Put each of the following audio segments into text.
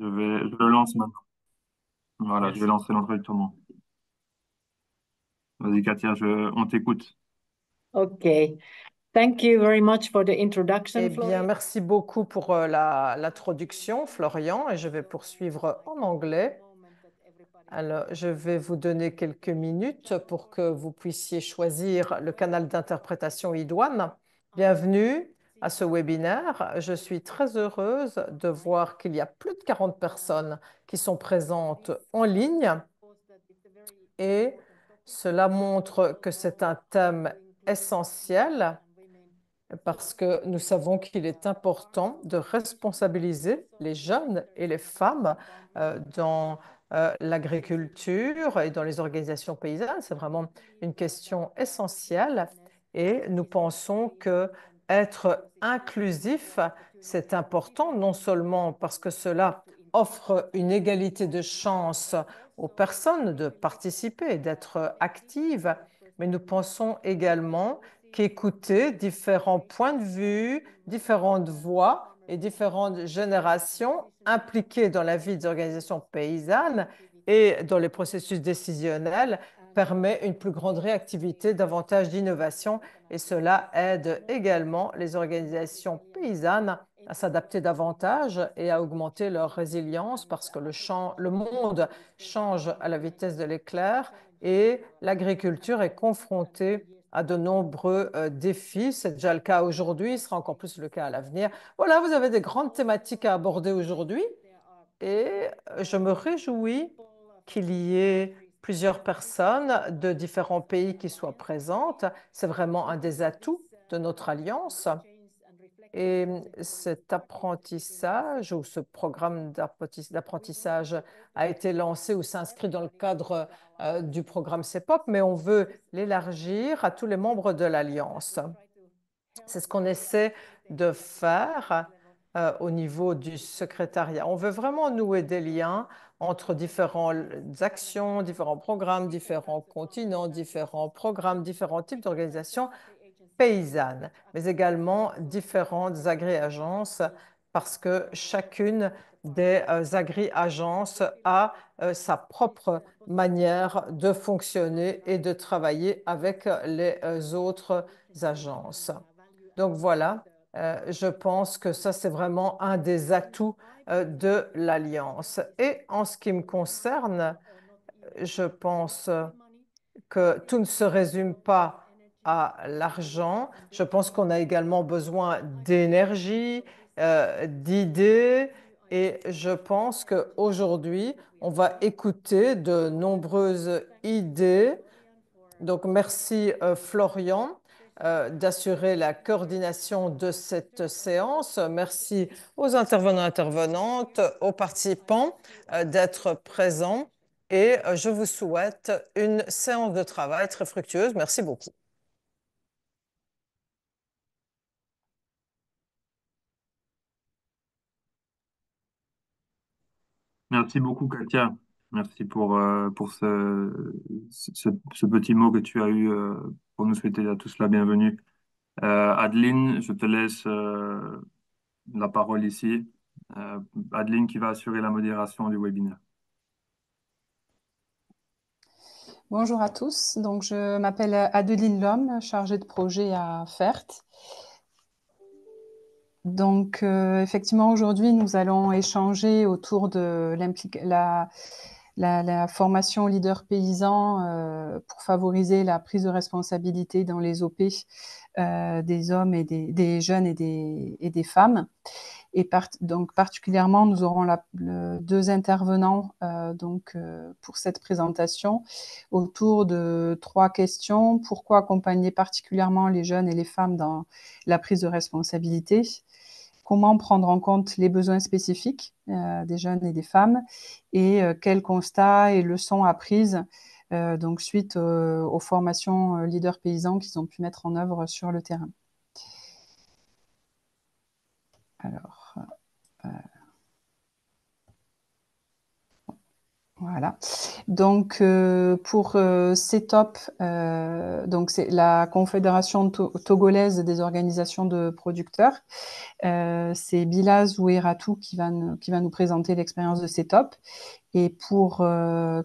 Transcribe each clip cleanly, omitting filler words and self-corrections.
Je le lance maintenant. Voilà, je vais Merci. lancer l'enregistrement. Vas-y, Katia, on t'écoute. Okay. Thank you very much for the introduction, Eh bien, Florian. merci beaucoup pour l'introduction, Florian, et je vais poursuivre en anglais. Alors, je vais vous donner quelques minutes pour que vous puissiez choisir le canal d'interprétation idoine. Bienvenue à ce webinaire. Je suis très heureuse de voir qu'il y a plus de 40 personnes qui sont présentes en ligne et cela montre que c'est un thème essentiel parce que nous savons qu'il est important de responsabiliser les jeunes et les femmes dans l'agriculture et dans les organisations paysannes. C'est vraiment une question essentielle et nous pensons que être inclusif, c'est important, non seulement parce que cela offre une égalité de chance aux personnes de participer, d'être actives, mais nous pensons également qu'écouter différents points de vue, différentes voix et différentes générations impliquées dans la vie des organisations paysannes et dans les processus décisionnels permet une plus grande réactivité, davantage d'innovation et cela aide également les organisations paysannes à s'adapter davantage et à augmenter leur résilience parce que le monde change à la vitesse de l'éclair et l'agriculture est confrontée à de nombreux défis. C'est déjà le cas aujourd'hui, ce sera encore plus le cas à l'avenir. Voilà, vous avez des grandes thématiques à aborder aujourd'hui et je me réjouis qu'il y ait plusieurs personnes de différents pays qui soient présentes. C'est vraiment un des atouts de notre alliance. Et cet apprentissage ou ce programme d'apprentissage a été lancé ou s'inscrit dans le cadre du programme CEPOP, mais on veut l'élargir à tous les membres de l'Alliance. C'est ce qu'on essaie de faire au niveau du secrétariat. On veut vraiment nouer des liens entre différentes actions, différents programmes, différents continents, différents programmes, différents types d'organisations paysannes, mais également différentes agri-agences, parce que chacune des agri-agences a sa propre manière de fonctionner et de travailler avec les autres agences. Donc voilà, je pense que ça, c'est vraiment un des atouts de l'Alliance. Et en ce qui me concerne, je pense que tout ne se résume pas à l'argent. Je pense qu'on a également besoin d'énergie, d'idées, et je pense qu'aujourd'hui, on va écouter de nombreuses idées. Donc, merci Florian d'assurer la coordination de cette séance. Merci aux intervenants, intervenantes, aux participants d'être présents et je vous souhaite une séance de travail très fructueuse. Merci beaucoup. Merci beaucoup, Katia. Merci pour ce petit mot que tu as eu pour nous souhaiter à tous la bienvenue. Adeline, je te laisse la parole ici. Adeline qui va assurer la modération du webinaire. Bonjour à tous, donc je m'appelle Adeline Lhomme, chargée de projet à FERT. Donc effectivement aujourd'hui nous allons échanger autour de la formation leader paysan pour favoriser la prise de responsabilité dans les OP des hommes et des jeunes et des femmes. Et donc particulièrement, nous aurons deux intervenants pour cette présentation autour de trois questions. Pourquoi accompagner particulièrement les jeunes et les femmes dans la prise de responsabilité? Comment prendre en compte les besoins spécifiques des jeunes et des femmes? Et quels constats et leçons apprises donc suite aux formations leaders paysans qu'ils ont pu mettre en œuvre sur le terrain. Alors, Voilà. Donc, pour CETOP, donc c'est la Confédération togolaise des organisations de producteurs. C'est Bilal Zoueratou qui va nous présenter l'expérience de CETOP. Et pour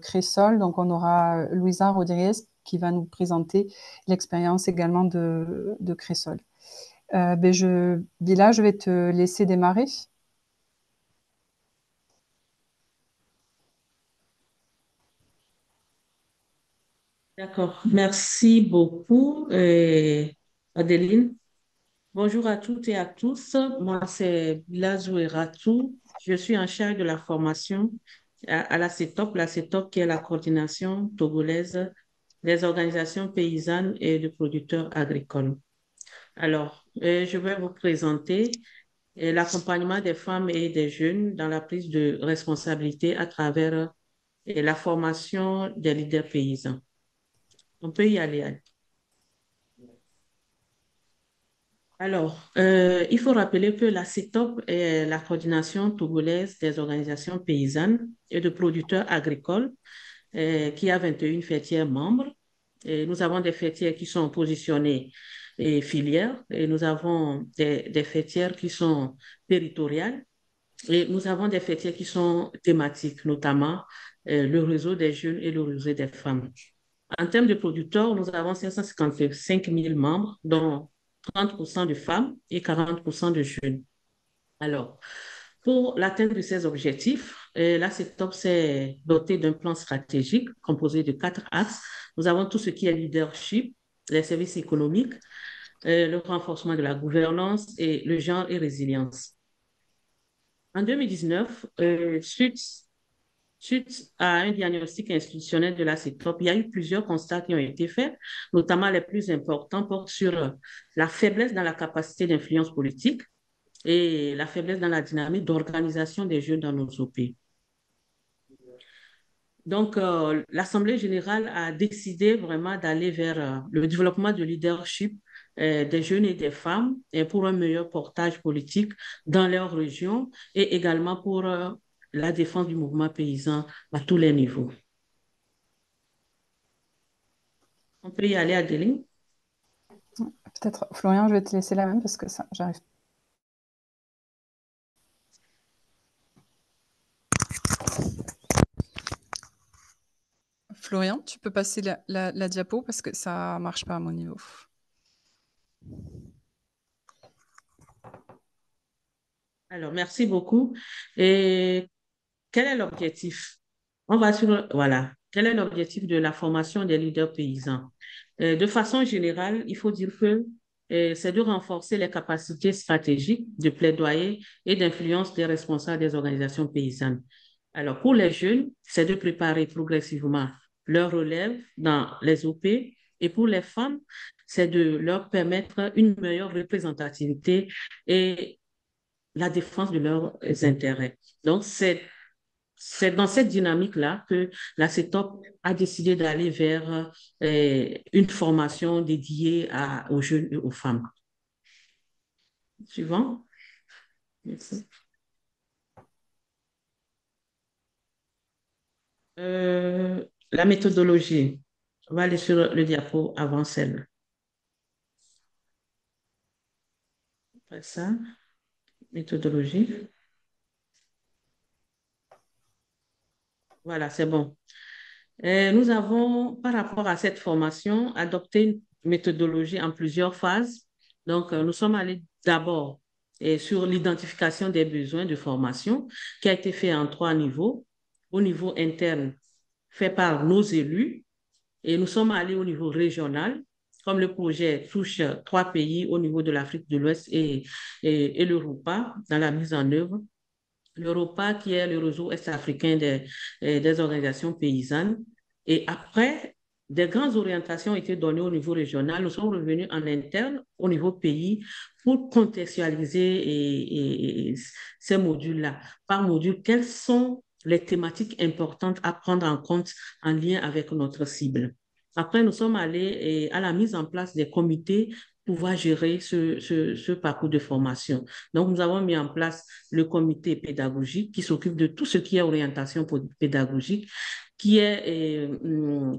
Cressol, donc on aura Luisa Rodriguez qui va nous présenter l'expérience également de Cressol. Bilal, je vais te laisser démarrer. D'accord. Merci beaucoup, Adeline. Bonjour à toutes et à tous. Moi, c'est Bilal Zoueratou. Je suis en charge de la formation à la CETOP. La CETOP qui est la coordination togolaise des organisations paysannes et de producteurs agricoles. Alors, je vais vous présenter l'accompagnement des femmes et des jeunes dans la prise de responsabilité à travers la formation des leaders paysans. On peut y aller, Anne. Alors, il faut rappeler que la CETOP est la coordination togolaise des organisations paysannes et de producteurs agricoles qui a 21 fêtières membres. Et nous avons des fêtières qui sont positionnées et filières et nous avons des fêtières qui sont territoriales et nous avons des fêtières qui sont thématiques, notamment le réseau des jeunes et le réseau des femmes. En termes de producteurs, nous avons 555 000 membres, dont 30% de femmes et 40% de jeunes. Alors, pour l'atteinte de ces objectifs, la CETOP s'est dotée d'un plan stratégique composé de 4 axes. Nous avons tout ce qui est leadership, les services économiques, le renforcement de la gouvernance et le genre et résilience. En 2019, suite à un diagnostic institutionnel de la CETOP, il y a eu plusieurs constats qui ont été faits, notamment les plus importants portent sur la faiblesse dans la capacité d'influence politique et la faiblesse dans la dynamique d'organisation des jeunes dans nos OP. Donc, l'Assemblée générale a décidé vraiment d'aller vers le développement de leadership des jeunes et des femmes et pour un meilleur portage politique dans leur région et également pour la défense du mouvement paysan à tous les niveaux. On peut y aller, Adeline. Peut-être, Florian, je vais te laisser la même parce que ça, j'arrive. Florian, tu peux passer la diapo parce que ça marche pas à mon niveau. Alors, merci beaucoup. Et quel est l'objectif? On va sur, voilà. Quel est l'objectif de la formation des leaders paysans? De façon générale, il faut dire que c'est de renforcer les capacités stratégiques de plaidoyer et d'influence des responsables des organisations paysannes. Alors, pour les jeunes, c'est de préparer progressivement leur relève dans les OP et pour les femmes, c'est de leur permettre une meilleure représentativité et la défense de leurs intérêts. Donc, c'est dans cette dynamique-là que la CETOP a décidé d'aller vers une formation dédiée aux jeunes et aux femmes. Suivant. Merci. La méthodologie. On va aller sur le diapo avant celle. Après ça, méthodologie. Voilà, c'est bon. Nous avons, par rapport à cette formation, adopté une méthodologie en plusieurs phases. Donc, nous sommes allés d'abord sur l'identification des besoins de formation qui a été fait en 3 niveaux. Au niveau interne, fait par nos élus, et nous sommes allés au niveau régional, comme le projet touche 3 pays au niveau de l'Afrique de l'Ouest et l'Europa dans la mise en œuvre. L'Europa, qui est le réseau est-africain des organisations paysannes. Et après, des grandes orientations ont été données au niveau régional. Nous sommes revenus en interne au niveau pays pour contextualiser ces modules-là. Par module, quelles sont les thématiques importantes à prendre en compte en lien avec notre cible? Après, nous sommes allés à la mise en place des comités pouvoir gérer ce parcours de formation. Donc, nous avons mis en place le comité pédagogique qui s'occupe de tout ce qui est orientation pédagogique, qui est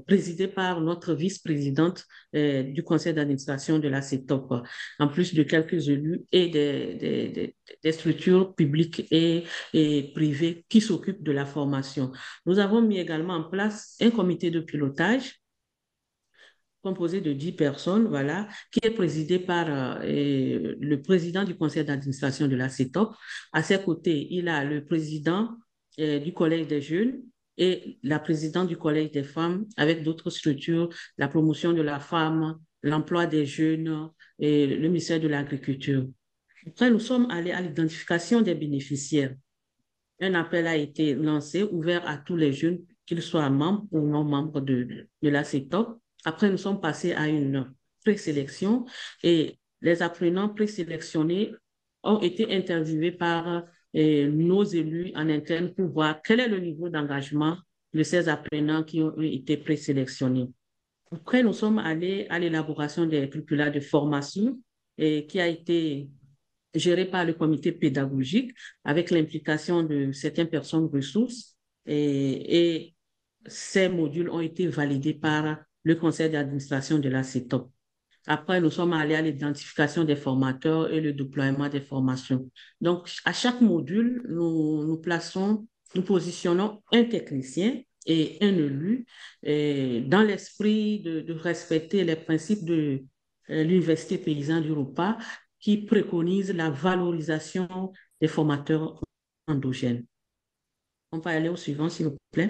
présidé par notre vice-présidente du conseil d'administration de la CETOP, en plus de quelques élus et des structures publiques et privées qui s'occupent de la formation. Nous avons mis également en place un comité de pilotage composé de 10 personnes, voilà, qui est présidé par le président du conseil d'administration de la CETOP. À ses côtés, il a le président du collège des jeunes et la présidente du collège des femmes avec d'autres structures, la promotion de la femme, l'emploi des jeunes et le ministère de l'Agriculture. Après, nous sommes allés à l'identification des bénéficiaires. Un appel a été lancé, ouvert à tous les jeunes, qu'ils soient membres ou non membres de la CETOP. Après, nous sommes passés à une présélection et les apprenants présélectionnés ont été interviewés par nos élus en interne pour voir quel est le niveau d'engagement de ces apprenants qui ont été présélectionnés. Après, nous sommes allés à l'élaboration des curricula de formation qui a été géré par le comité pédagogique avec l'implication de certaines personnes ressources et ces modules ont été validés par le conseil d'administration de la CETOP. Après, nous sommes allés à l'identification des formateurs et le déploiement des formations. Donc, à chaque module, nous positionnons un technicien et un élu dans l'esprit de respecter les principes de l'Université paysanne d'Europa qui préconise la valorisation des formateurs endogènes. On va aller au suivant, s'il vous plaît.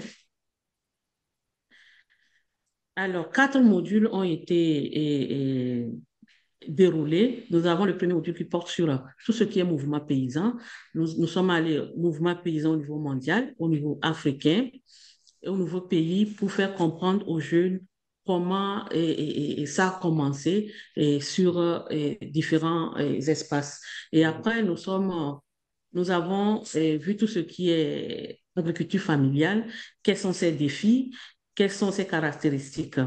Alors, 4 modules ont été déroulés. Nous avons le premier module qui porte sur tout ce qui est mouvement paysan. Nous sommes allés au mouvement paysan au niveau mondial, au niveau africain et au niveau pays pour faire comprendre aux jeunes comment ça a commencé sur différents espaces. Et après, nous avons vu tout ce qui est agriculture familiale, quels sont ses défis, quelles sont ses caractéristiques.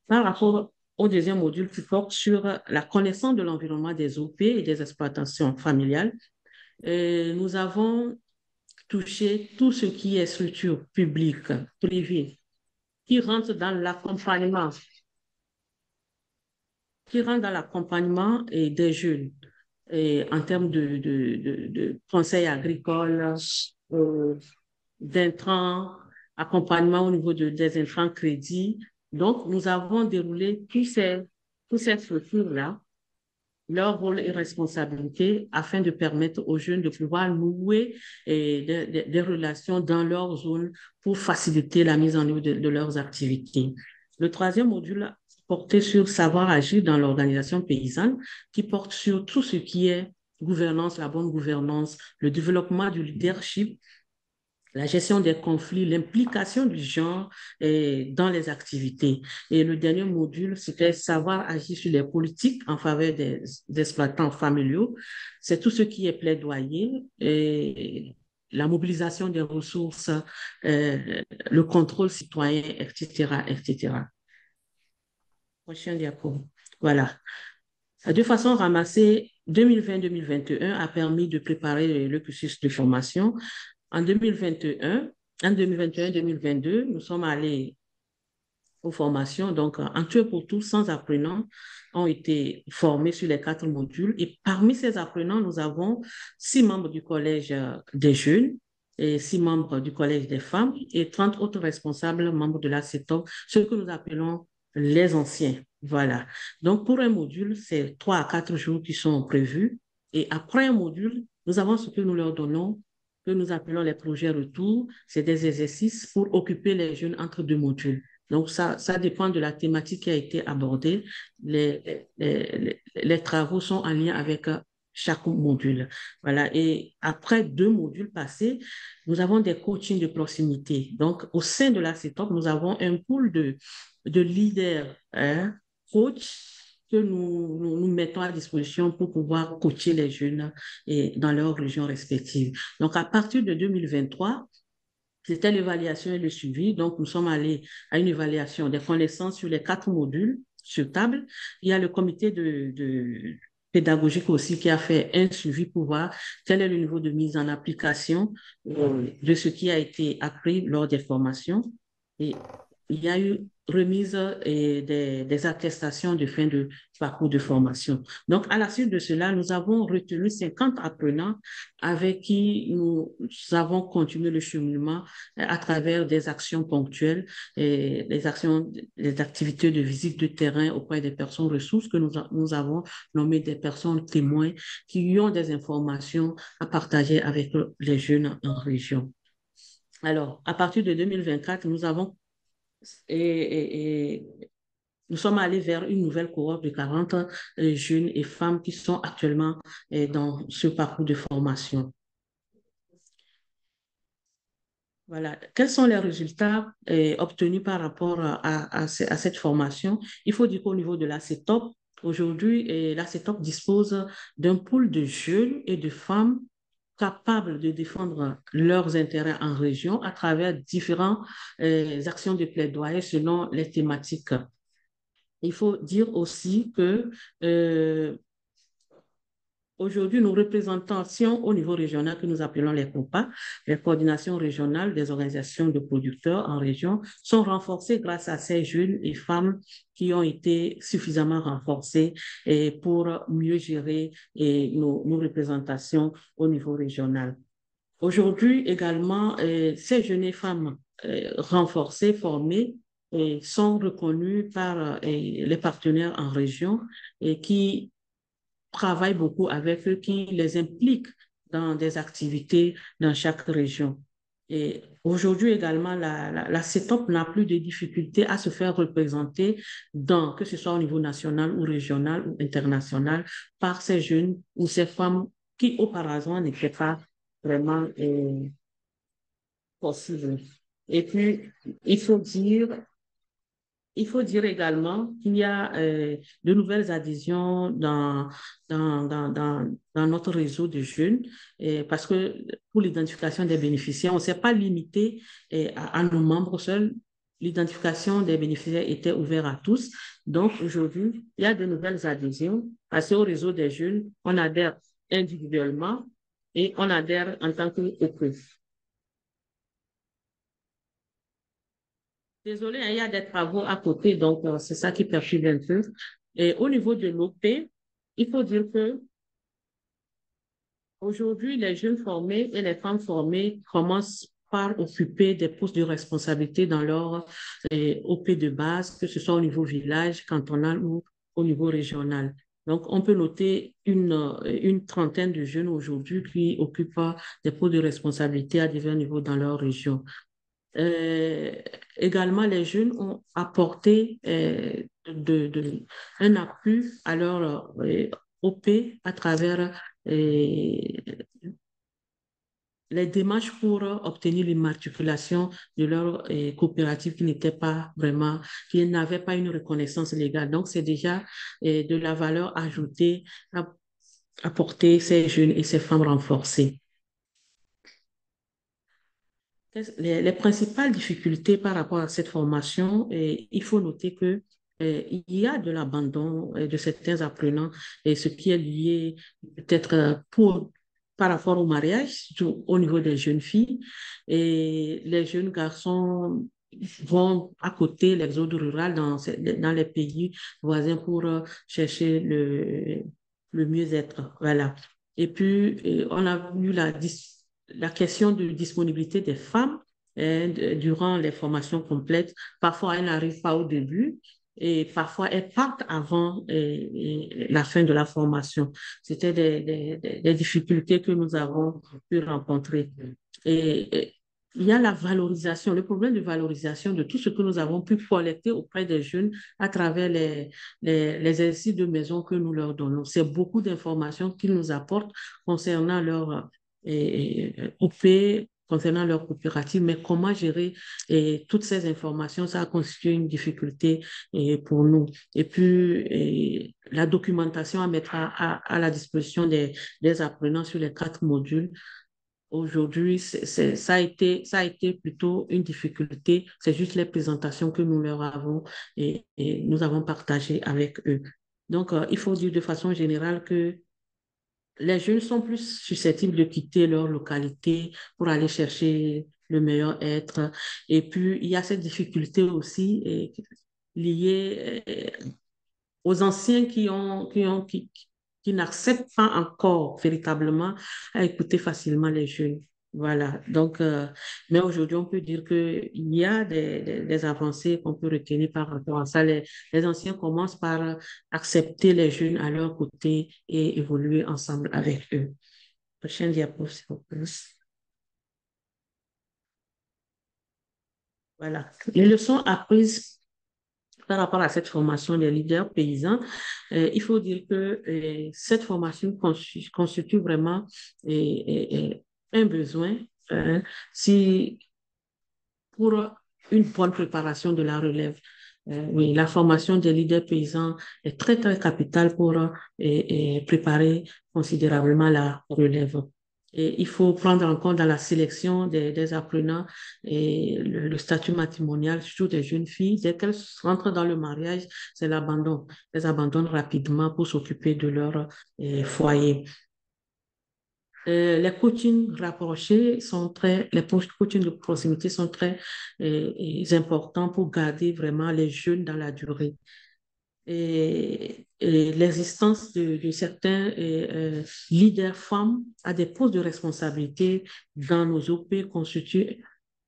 Par rapport au deuxième module qui porte sur la connaissance de l'environnement des OP et des exploitations familiales, nous avons touché tout ce qui est structure publique, privée, qui rentre dans l'accompagnement des jeunes en termes de conseils agricoles, d'intrants, accompagnement au niveau des intrants crédits. Donc, nous avons déroulé toutes ces structures-là, leur rôle et responsabilité afin de permettre aux jeunes de pouvoir nouer des relations dans leur zone pour faciliter la mise en œuvre de leurs activités. Le troisième module portait sur savoir agir dans l'organisation paysanne, qui porte sur tout ce qui est gouvernance, la bonne gouvernance, le développement du leadership, la gestion des conflits, l'implication du genre dans les activités. Et le dernier module, c'était savoir agir sur les politiques en faveur des exploitants familiaux. C'est tout ce qui est plaidoyer, et la mobilisation des ressources, le contrôle citoyen, etc., etc. Prochain diapo. Voilà. De façon ramassée, 2020-2021 a permis de préparer le cursus de formation. En 2021-2022, nous sommes allés aux formations. Donc, en tout et pour tout, 100 apprenants ont été formés sur les 4 modules. Et parmi ces apprenants, nous avons 6 membres du collège des jeunes et 6 membres du collège des femmes et 30 autres responsables membres de la CETOP, ceux que nous appelons les anciens. Voilà. Donc, pour un module, c'est 3 à 4 jours qui sont prévus. Et après un module, nous avons ce que nous leur donnons, que nous appelons les projets retour. C'est des exercices pour occuper les jeunes entre 2 modules. Donc, ça dépend de la thématique qui a été abordée. Les travaux sont en lien avec chaque module. Voilà. Et après 2 modules passés, nous avons des coachings de proximité. Donc, au sein de la CETOP, nous avons un pool de leaders, coachs, que nous mettons à disposition pour pouvoir coacher les jeunes dans leurs régions respectives. Donc, à partir de 2023, c'était l'évaluation et le suivi. Donc, nous sommes allés à une évaluation des connaissances sur les 4 modules sur table. Il y a le comité pédagogique aussi qui a fait un suivi pour voir quel est le niveau de mise en application de ce qui a été appris lors des formations. Et il y a eu remise des attestations de fin de parcours de formation. Donc, à la suite de cela, nous avons retenu 50 apprenants avec qui nous avons continué le cheminement à travers des actions ponctuelles, et les activités de visite de terrain auprès des personnes ressources que nous avons nommées des personnes témoins qui ont des informations à partager avec les jeunes en région. Alors, à partir de 2024, nous sommes allés vers une nouvelle cohorte de 40 jeunes et femmes qui sont actuellement dans ce parcours de formation. Voilà. Quels sont les résultats obtenus par rapport à cette formation? Il faut dire qu'au niveau de la CETOP, aujourd'hui, la CETOP dispose d'un pool de jeunes et de femmes capables de défendre leurs intérêts en région à travers différentes actions de plaidoyer selon les thématiques. Il faut dire aussi que aujourd'hui, nos représentations au niveau régional que nous appelons les COPA, les coordinations régionales des organisations de producteurs en région, sont renforcées grâce à ces jeunes et femmes qui ont été suffisamment renforcées pour mieux gérer nos représentations au niveau régional. Aujourd'hui également, ces jeunes et femmes renforcées, formées, sont reconnues par les partenaires en région et qui travaillent beaucoup avec eux, qui les impliquent dans des activités dans chaque région. Et aujourd'hui également, la CETOP n'a plus de difficultés à se faire représenter que ce soit au niveau national ou régional ou international, par ces jeunes ou ces femmes qui auparavant n'étaient pas vraiment possible. Et puis, il faut dire également qu'il y a de nouvelles adhésions dans notre réseau de jeunes, parce que pour l'identification des bénéficiaires, on ne s'est pas limité à nos membres seuls. L'identification des bénéficiaires était ouverte à tous. Donc, aujourd'hui, il y a de nouvelles adhésions. Parce qu'au réseau des jeunes, on adhère individuellement et on adhère en tant qu'OP. Désolée, il y a des travaux à côté, donc c'est ça qui perturbe un peu. Et au niveau de l'OP, il faut dire que aujourd'hui, les jeunes formés et les femmes formées commencent par occuper des postes de responsabilité dans leur OP de base, que ce soit au niveau village, cantonal ou au niveau régional. Donc, on peut noter une trentaine de jeunes aujourd'hui qui occupent des postes de responsabilité à divers niveaux dans leur région. Également, les jeunes ont apporté un appui à leur OP à travers les démarches pour obtenir l'immatriculation de leur coopérative qui n'avait pas une reconnaissance légale. Donc, c'est déjà de la valeur ajoutée à apporter ces jeunes et ces femmes renforcées. Les principales difficultés par rapport à cette formation, il faut noter que il y a de l'abandon de certains apprenants, et ce qui est lié peut-être par rapport au mariage, surtout au niveau des jeunes filles. Et les jeunes garçons vont à côté l'exode rural dans les pays voisins pour chercher le mieux-être. Voilà. Et puis, on a eu la question de disponibilité des femmes durant les formations complètes. Parfois, elles n'arrivent pas au début et parfois, elles partent avant la fin de la formation. C'était des difficultés que nous avons pu rencontrer. Et il y a la valorisation, le problème de valorisation de tout ce que nous avons pu collecter auprès des jeunes à travers les exercices de maison que nous leur donnons. C'est beaucoup d'informations qu'ils nous apportent concernant leur OP, concernant leur coopérative, mais comment gérer toutes ces informations, ça a constitué une difficulté pour nous. Et puis, la documentation à mettre à la disposition des apprenants sur les 4 modules aujourd'hui, ça a été plutôt une difficulté. C'est juste les présentations que nous leur avons et nous avons partagées avec eux. Donc, il faut dire de façon générale que les jeunes sont plus susceptibles de quitter leur localité pour aller chercher le meilleur être. Et puis, il y a cette difficulté aussi liée aux anciens qui n'acceptent pas encore véritablement à écouter facilement les jeunes. Voilà. Donc, mais aujourd'hui, on peut dire qu'il y a des avancées qu'on peut retenir par rapport à ça. Les anciens commencent par accepter les jeunes à leur côté et évoluer ensemble avec eux. Prochaine diapo, s'il vous plaît. Voilà. Les leçons apprises par rapport à cette formation des leaders paysans, il faut dire que cette formation constitue vraiment un besoin si, pour une bonne préparation de la relève. Oui, la formation des leaders paysans est très, très capitale pour préparer considérablement la relève. Et il faut prendre en compte dans la sélection des apprenants et le statut matrimonial, surtout des jeunes filles. Dès qu'elles rentrent dans le mariage, c'est l'abandon. Elles abandonnent rapidement pour s'occuper de leur foyer. Les coachings rapprochés sont les coachings de proximité sont très importants pour garder vraiment les jeunes dans la durée. Et l'existence de certains leaders femmes à des postes de responsabilité dans nos OP constitue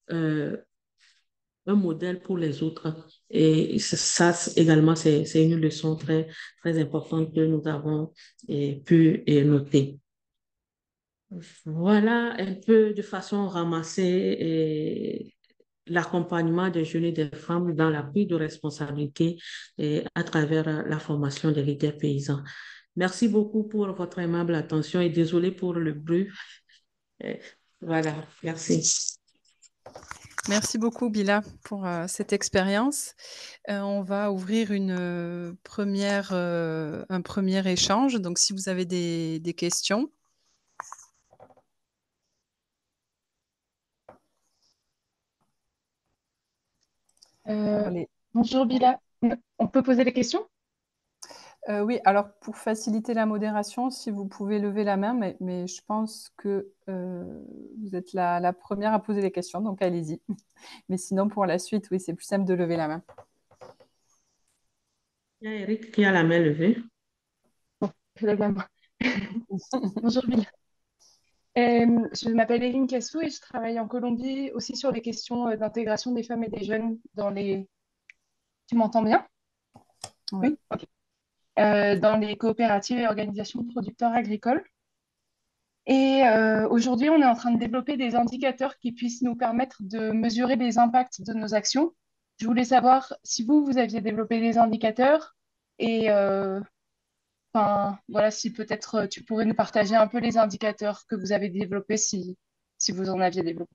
un modèle pour les autres. Et ça également, c'est une leçon très, très importante que nous avons pu noter. Voilà un peu de façon ramassée l'accompagnement des jeunes et des femmes dans la prise de responsabilité à travers la formation des leaders paysans. Merci beaucoup pour votre aimable attention et désolé pour le bruit. Voilà, merci. Merci beaucoup, Bila, pour cette expérience. On va ouvrir un premier échange. Donc, si vous avez des questions. Bonjour Bila, on peut poser des questions? Oui, alors pour faciliter la modération, si vous pouvez lever la main, mais je pense que vous êtes la première à poser les questions, donc allez-y. Mais sinon, pour la suite, oui, c'est plus simple de lever la main. Il y a Eric qui a la main levée. Bon, je lève la main. Bonjour Bila. Je m'appelle Eline Cassou et je travaille en Colombie aussi sur les questions d'intégration des femmes et des jeunes dans les... Tu m'entends bien? Oui. Ok. Dans les coopératives et organisations de producteurs agricoles. Et aujourd'hui, on est en train de développer des indicateurs qui puissent nous permettre de mesurer les impacts de nos actions. Je voulais savoir si vous aviez développé des indicateurs et voilà, si peut-être tu pourrais nous partager un peu les indicateurs que vous avez développés si vous en aviez développé.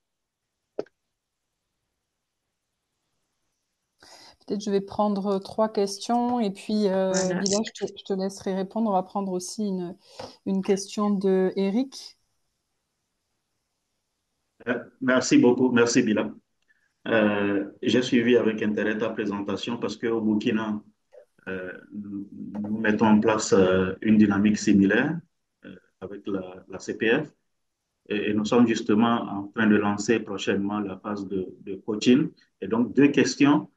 Peut-être je vais prendre 3 questions et puis Voilà. Bila, je te laisserai répondre. On va prendre aussi une question de Eric. Merci beaucoup, merci Bila. J'ai suivi avec intérêt ta présentation parce qu'au Burkina, nous mettons en place une dynamique similaire avec la CPF et nous sommes justement en train de lancer prochainement la phase de coaching. Et donc, 2 questions.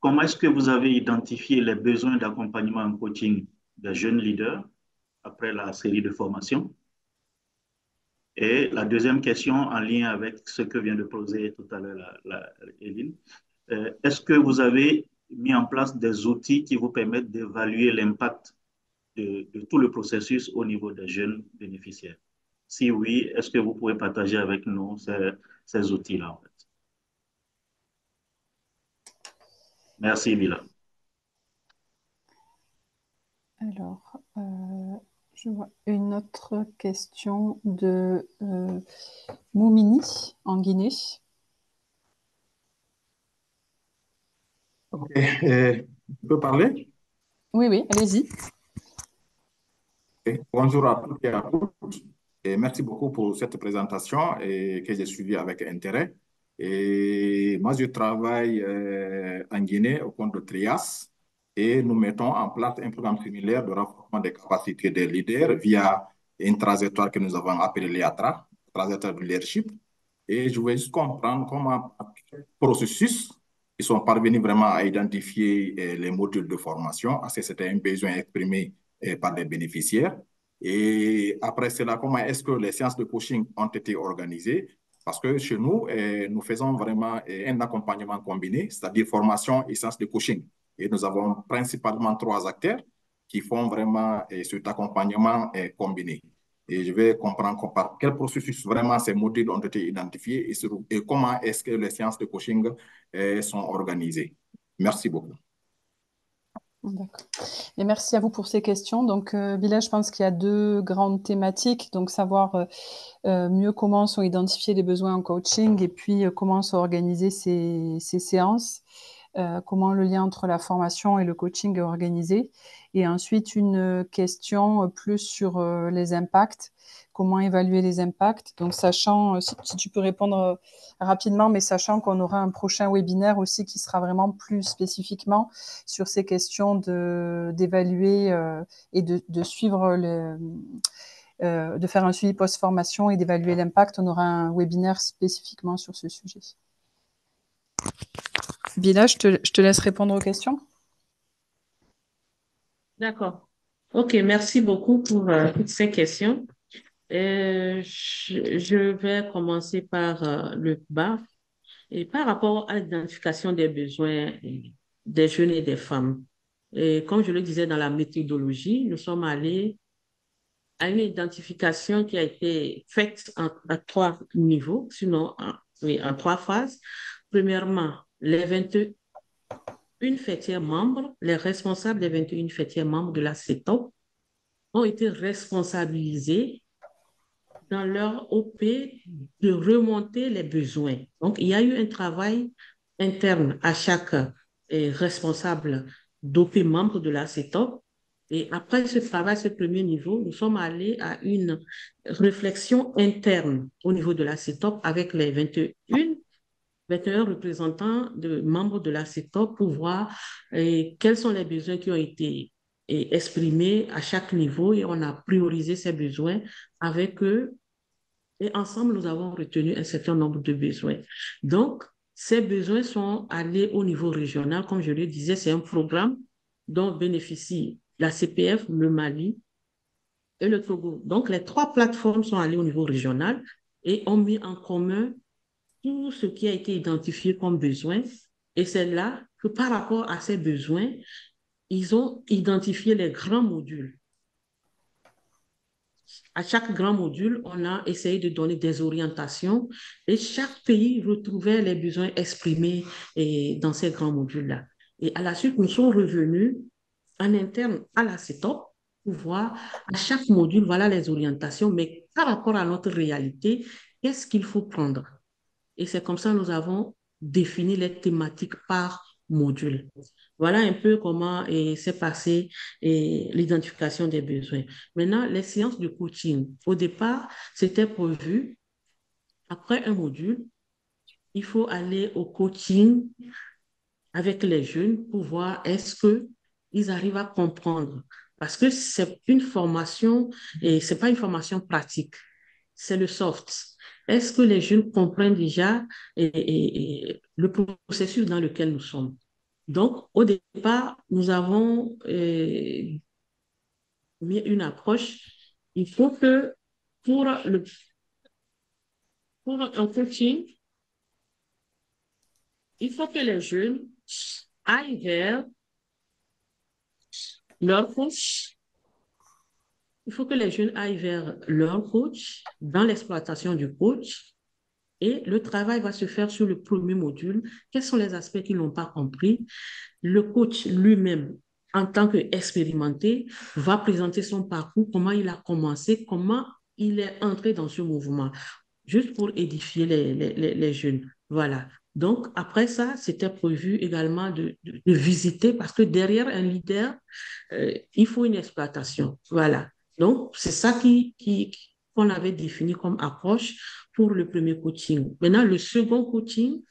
Comment est-ce que vous avez identifié les besoins d'accompagnement en coaching des jeunes leaders après la série de formations? Et la deuxième question en lien avec ce que vient de poser tout à l'heure Eline, est-ce que vous avez mis en place des outils qui vous permettent d'évaluer l'impact de tout le processus au niveau des jeunes bénéficiaires? Si oui, est-ce que vous pouvez partager avec nous ces outils-là en fait? Merci, Bila. Alors, je vois une autre question de Moumini en Guinée. Ok, tu peux parler? Oui, allez-y. Ok. Bonjour à toutes et à tous. Et merci beaucoup pour cette présentation et que j'ai suivie avec intérêt. Et moi, je travaille en Guinée au compte de Trias et nous mettons en place un programme similaire de renforcement des capacités des leaders via une trajectoire que nous avons appelée l'IATRA, trajectoire de leadership. Et je voulais juste comprendre comment, quel processus ils sont parvenus vraiment à identifier les modules de formation, parce que c'était un besoin exprimé par les bénéficiaires. Et après cela, comment est-ce que les séances de coaching ont été organisées? Parce que chez nous, nous faisons vraiment un accompagnement combiné, c'est-à-dire formation et séances de coaching. Et nous avons principalement trois acteurs qui font vraiment cet accompagnement combiné. Et je vais comprendre par quel processus vraiment ces modules ont été identifiés et comment est-ce que les séances de coaching sont organisées. Merci beaucoup. D'accord. Et merci à vous pour ces questions. Donc, Bilal, je pense qu'il y a deux grandes thématiques. Donc, savoir mieux comment sont identifiés les besoins en coaching et puis comment sont organisées ces séances, comment le lien entre la formation et le coaching est organisé. Et ensuite, une question plus sur les impacts, comment évaluer les impacts. Donc, sachant, si tu peux répondre rapidement, mais sachant qu'on aura un prochain webinaire aussi qui sera vraiment plus spécifiquement sur ces questions d'évaluer et de suivre de faire un suivi post-formation et d'évaluer l'impact. On aura un webinaire spécifiquement sur ce sujet. Bila, je te laisse répondre aux questions. D'accord. OK, merci beaucoup pour toutes ces questions. Je vais commencer par le bas. Et par rapport à l'identification des besoins des jeunes et des femmes, et comme je le disais dans la méthodologie, nous sommes allés à une identification qui a été faite à trois niveaux, sinon oui, en trois phases. Premièrement, les 21 fêtières membres, les responsables des 21 fêtières membres de la CETOP ont été responsabilisés dans leur OP de remonter les besoins. Donc, il y a eu un travail interne à chaque responsable d'OP membre de la CETOP. Et après ce travail, ce premier niveau, nous sommes allés à une réflexion interne au niveau de la CETOP avec les 21 représentants de membres de la CETOP pour voir quels sont les besoins qui ont été exprimés à chaque niveau et on a priorisé ces besoins avec eux et ensemble, nous avons retenu un certain nombre de besoins. Donc, ces besoins sont allés au niveau régional. Comme je le disais, c'est un programme dont bénéficient la CPF, le Mali et le Togo. Donc, les trois plateformes sont allées au niveau régional et ont mis en commun tout ce qui a été identifié comme besoin. Et c'est là que par rapport à ces besoins, ils ont identifié les grands modules. À chaque grand module, on a essayé de donner des orientations et chaque pays retrouvait les besoins exprimés dans ces grands modules-là. Et à la suite, nous sommes revenus en interne à la CETOP pour voir à chaque module, voilà les orientations, mais par rapport à notre réalité, qu'est-ce qu'il faut prendre? Et c'est comme ça que nous avons défini les thématiques par module. Voilà un peu comment s'est passée l'identification des besoins. Maintenant, les séances de coaching. Au départ, c'était prévu, après un module, il faut aller au coaching avec les jeunes pour voir est-ce qu'ils arrivent à comprendre. Parce que c'est une formation, et ce n'est pas une formation pratique, c'est le soft. Est-ce que les jeunes comprennent déjà le processus dans lequel nous sommes? Donc, au départ, nous avons mis une approche. Il faut que pour un coaching, il faut que les jeunes aillent vers leur coach. Il faut que les jeunes aillent vers leur coach dans l'exploitation du coach. Et le travail va se faire sur le premier module. Quels sont les aspects qu'ils n'ont pas compris? Le coach lui-même, en tant qu'expérimenté, va présenter son parcours, comment il a commencé, comment il est entré dans ce mouvement, juste pour édifier les jeunes. Voilà. Donc, après ça, c'était prévu également de visiter, parce que derrière un leader, il faut une exploitation. Voilà. Donc, c'est ça qu'on avait défini comme approche pour le premier coaching. Maintenant, le second coaching,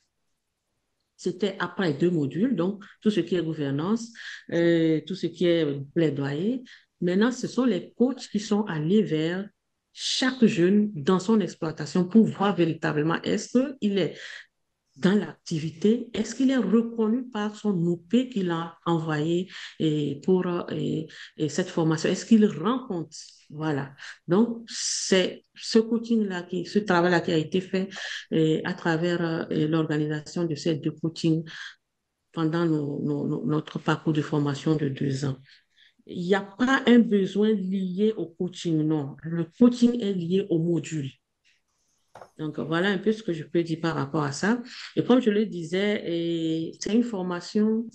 c'était après 2 modules, donc tout ce qui est gouvernance, tout ce qui est plaidoyer. Maintenant, ce sont les coachs qui sont allés vers chaque jeune dans son exploitation pour voir véritablement est-ce qu'il est dans l'activité, est-ce qu'il est reconnu par son OP qu'il a envoyé pour cette formation? Est-ce qu'il rend compte? Voilà. Donc, c'est ce coaching-là, ce travail-là qui a été fait à travers l'organisation de ces 2 coachings pendant notre parcours de formation de 2 ans. Il n'y a pas un besoin lié au coaching, non. Le coaching est lié au module. Donc, voilà un peu ce que je peux dire par rapport à ça. Et comme je le disais, c'est une formation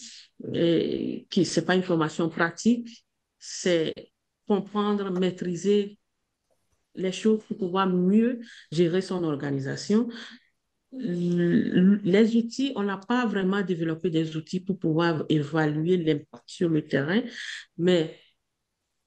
qui, c'est pas une formation pratique, c'est comprendre, maîtriser les choses pour pouvoir mieux gérer son organisation. Les outils, on n'a pas vraiment développé des outils pour pouvoir évaluer l'impact sur le terrain, mais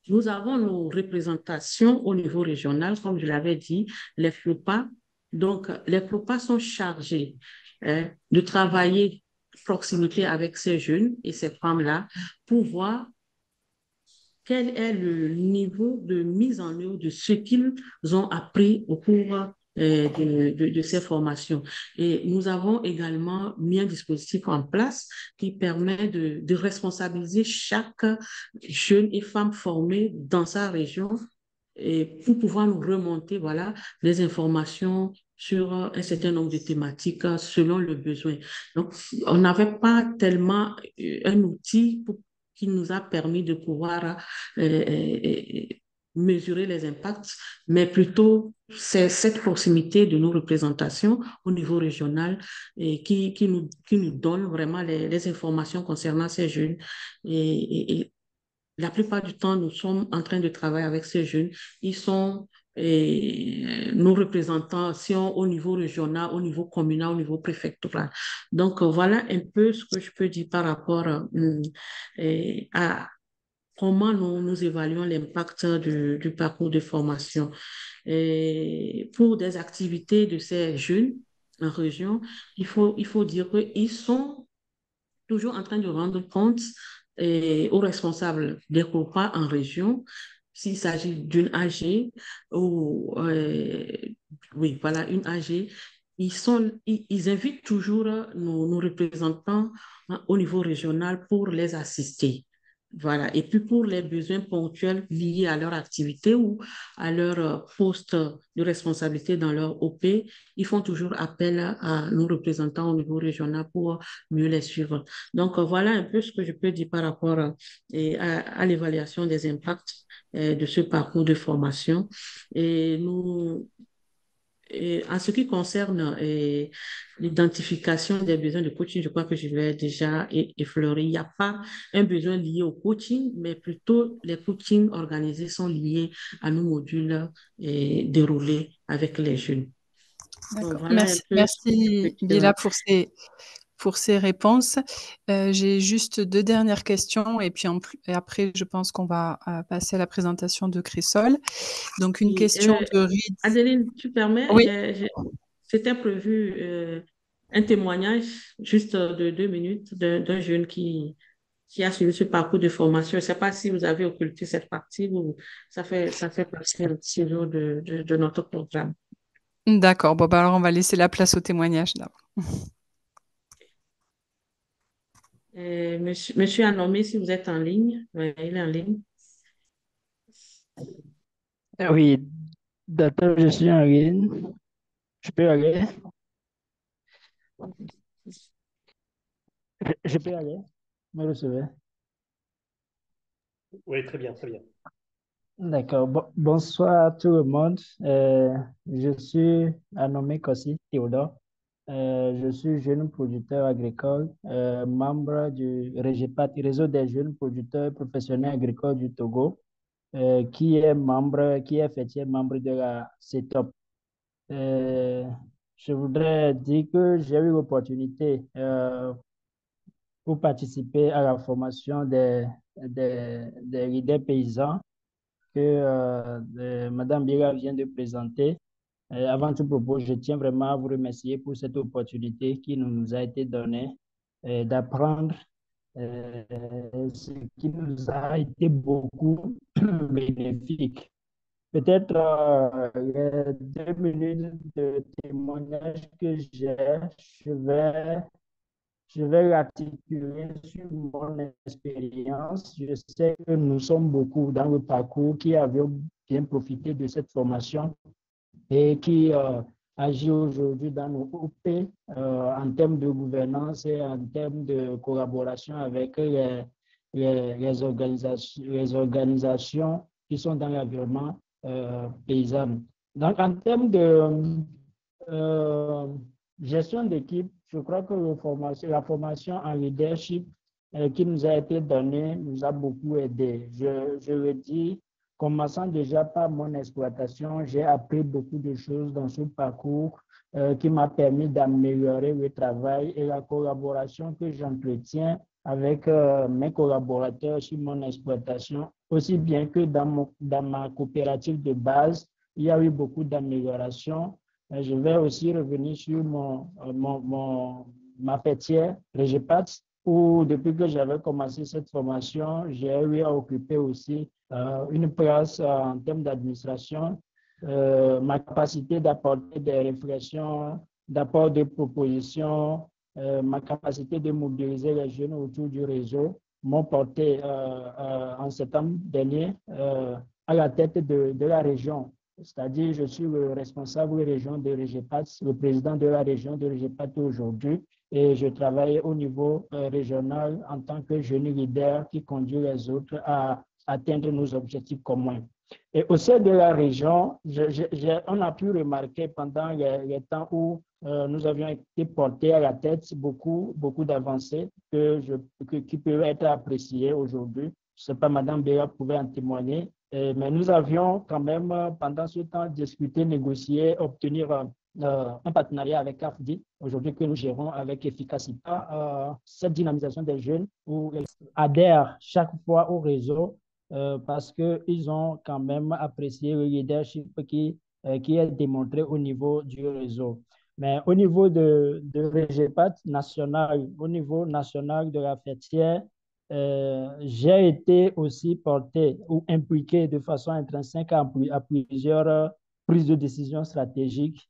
nous avons nos représentations au niveau régional, comme je l'avais dit, les FLOPA. Donc, les FLOPA sont chargés de travailler proximité avec ces jeunes et ces femmes-là pour voir quel est le niveau de mise en œuvre de ce qu'ils ont appris au cours de ces formations. Et nous avons également mis un dispositif en place qui permet de responsabiliser chaque jeune et femme formée dans sa région et pour pouvoir nous remonter voilà, les informations sur un certain nombre de thématiques selon le besoin. Donc, on n'avait pas tellement un outil qui nous a permis de pouvoir mesurer les impacts, mais plutôt c'est cette proximité de nos représentations au niveau régional qui nous donne vraiment les informations concernant ces jeunes. Et la plupart du temps, nous sommes en train de travailler avec ces jeunes. Ils sont nos représentations au niveau régional, au niveau communal, au niveau préfectoral. Donc, voilà un peu ce que je peux dire par rapport à comment nous évaluons l'impact du parcours de formation. Et pour des activités de ces jeunes en région, il faut dire qu'ils sont toujours en train de rendre compte aux responsables des repas en région, s'il s'agit d'une AG ou, oui, voilà, une AG, ils invitent toujours nos représentants au niveau régional pour les assister. Voilà. Et puis pour les besoins ponctuels liés à leur activité ou à leur poste de responsabilité dans leur OP, ils font toujours appel à nos représentants au niveau régional pour mieux les suivre. Donc, voilà un peu ce que je peux dire par rapport à l'évaluation des impacts de ce parcours de formation. Et nous, en ce qui concerne l'identification des besoins de coaching, je crois que je l'ai déjà effleuré. Il n'y a pas un besoin lié au coaching, mais plutôt les coachings organisés sont liés à nos modules déroulés avec les jeunes. Donc, D'accord. voilà un peu Merci Bila pour ces réponses. J'ai juste 2 dernières questions et puis et après, je pense qu'on va passer à la présentation de Chrysol. Donc, une question de Reed. Adeline, tu permets? Oui. C'était prévu un témoignage juste de 2 minutes d'un jeune qui a suivi ce parcours de formation. Je ne sais pas si vous avez occulté cette partie ou ça fait partie un petit jour de notre programme. D'accord. Bon, bah alors on va laisser la place au témoignage d'abord. Monsieur Anomé, si vous êtes en ligne, ouais, il est en ligne. Oui, docteur, je suis en ligne. Je peux aller? Je peux aller? Me recevez? Oui, très bien, très bien. D'accord. Bonsoir à tout le monde. Je suis Anomé Kossi Théodore. Je suis jeune producteur agricole, membre du REGEPAT, Réseau des jeunes producteurs professionnels agricoles du Togo, qui est effectivement membre de la CETOP. Je voudrais dire que j'ai eu l'opportunité pour participer à la formation des leaders paysans que Madame Biera vient de présenter. Avant tout propos, je tiens vraiment à vous remercier pour cette opportunité qui nous a été donnée d'apprendre euh, ce qui nous a été beaucoup bénéfique. Peut-être les 2 minutes de témoignage que j'ai, je vais, je vais articuler sur mon expérience. Je sais que nous sommes beaucoup dans le parcours qui avaient bien profité de cette formation et qui agit aujourd'hui dans nos OP en termes de gouvernance et en termes de collaboration avec les organisations qui sont dans l'environnement paysan. Donc, en termes de euh, gestion d'équipe, je crois que la formation en leadership qui nous a été donnée nous a beaucoup aidé. Je le dis, commençant déjà par mon exploitation, j'ai appris beaucoup de choses dans ce parcours qui m'a permis d'améliorer le travail et la collaboration que j'entretiens avec mes collaborateurs sur mon exploitation, aussi bien que dans ma coopérative de base, il y a eu beaucoup d'améliorations. Je vais aussi revenir sur ma fêtière, Régipat, où depuis que j'avais commencé cette formation, j'ai eu à occuper aussi une place en termes d'administration, ma capacité d'apporter des réflexions, d'apport de propositions, ma capacité de mobiliser les jeunes autour du réseau m'ont porté en septembre dernier à la tête de la région. C'est-à-dire, je suis le responsable région de Régipat, le président de la région de Régipat aujourd'hui, et je travaille au niveau régional en tant que jeune leader qui conduit les autres à atteindre nos objectifs communs. Et au sein de la région, on a pu remarquer pendant les temps où nous avions été portés à la tête beaucoup d'avancées qui peuvent être appréciées aujourd'hui. Je ne sais pas, Madame Béra pouvait en témoigner, mais nous avions quand même, pendant ce temps, discuté, négocié, obtenir un partenariat avec AFDI, aujourd'hui que nous gérons avec efficacité, cette dynamisation des jeunes où ils adhèrent chaque fois au réseau parce qu'ils ont quand même apprécié le leadership qui est démontré au niveau du réseau. Mais au niveau de Régipat national, au niveau national de la fêtière, j'ai été aussi porté ou impliqué de façon intrinsèque à plusieurs prises de décision stratégiques.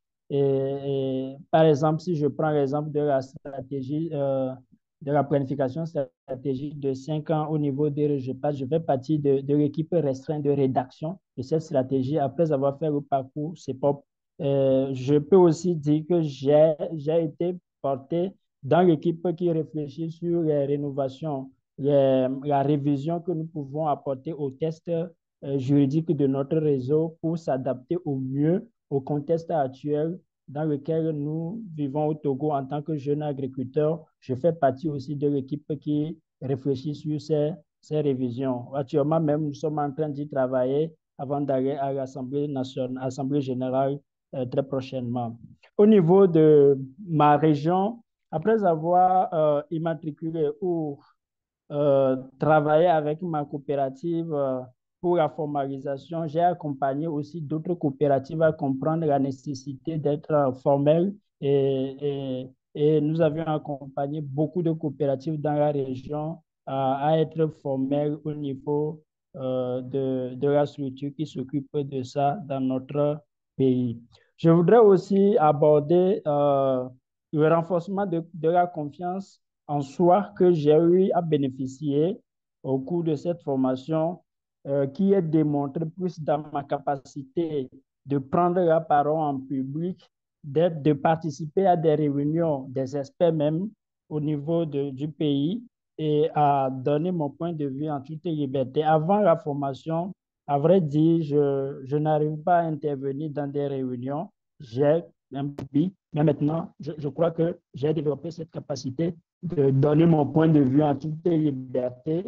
Par exemple, si je prends l'exemple de la stratégie, de la planification stratégique de 5 ans au niveau des REGEPAD, je fais partie de l'équipe restreinte de rédaction de cette stratégie après avoir fait le parcours CEPOP. Je peux aussi dire que j'ai été porté dans l'équipe qui réfléchit sur les rénovations, la révision que nous pouvons apporter aux tests juridiques de notre réseau pour s'adapter au mieux au contexte actuel dans lequel nous vivons au Togo en tant que jeunes agriculteurs. Je fais partie aussi de l'équipe qui réfléchit sur ces révisions. Actuellement même, nous sommes en train d'y travailler avant d'aller à l'Assemblée nationale, Assemblée générale très prochainement. Au niveau de ma région, après avoir immatriculé ou travailler avec ma coopérative pour la formalisation. J'ai accompagné aussi d'autres coopératives à comprendre la nécessité d'être formelles et nous avions accompagné beaucoup de coopératives dans la région à être formelles au niveau de la structure qui s'occupe de ça dans notre pays. Je voudrais aussi aborder le renforcement de la confiance en soi que j'ai eu à bénéficier au cours de cette formation qui est démontré plus dans ma capacité de prendre la parole en public, de participer à des réunions, des experts même au niveau du pays et à donner mon point de vue en toute liberté. Avant la formation, à vrai dire, je n'arrive pas à intervenir dans des réunions. J'ai un pays, mais maintenant, je crois que j'ai développé cette capacité de donner mon point de vue en toute liberté,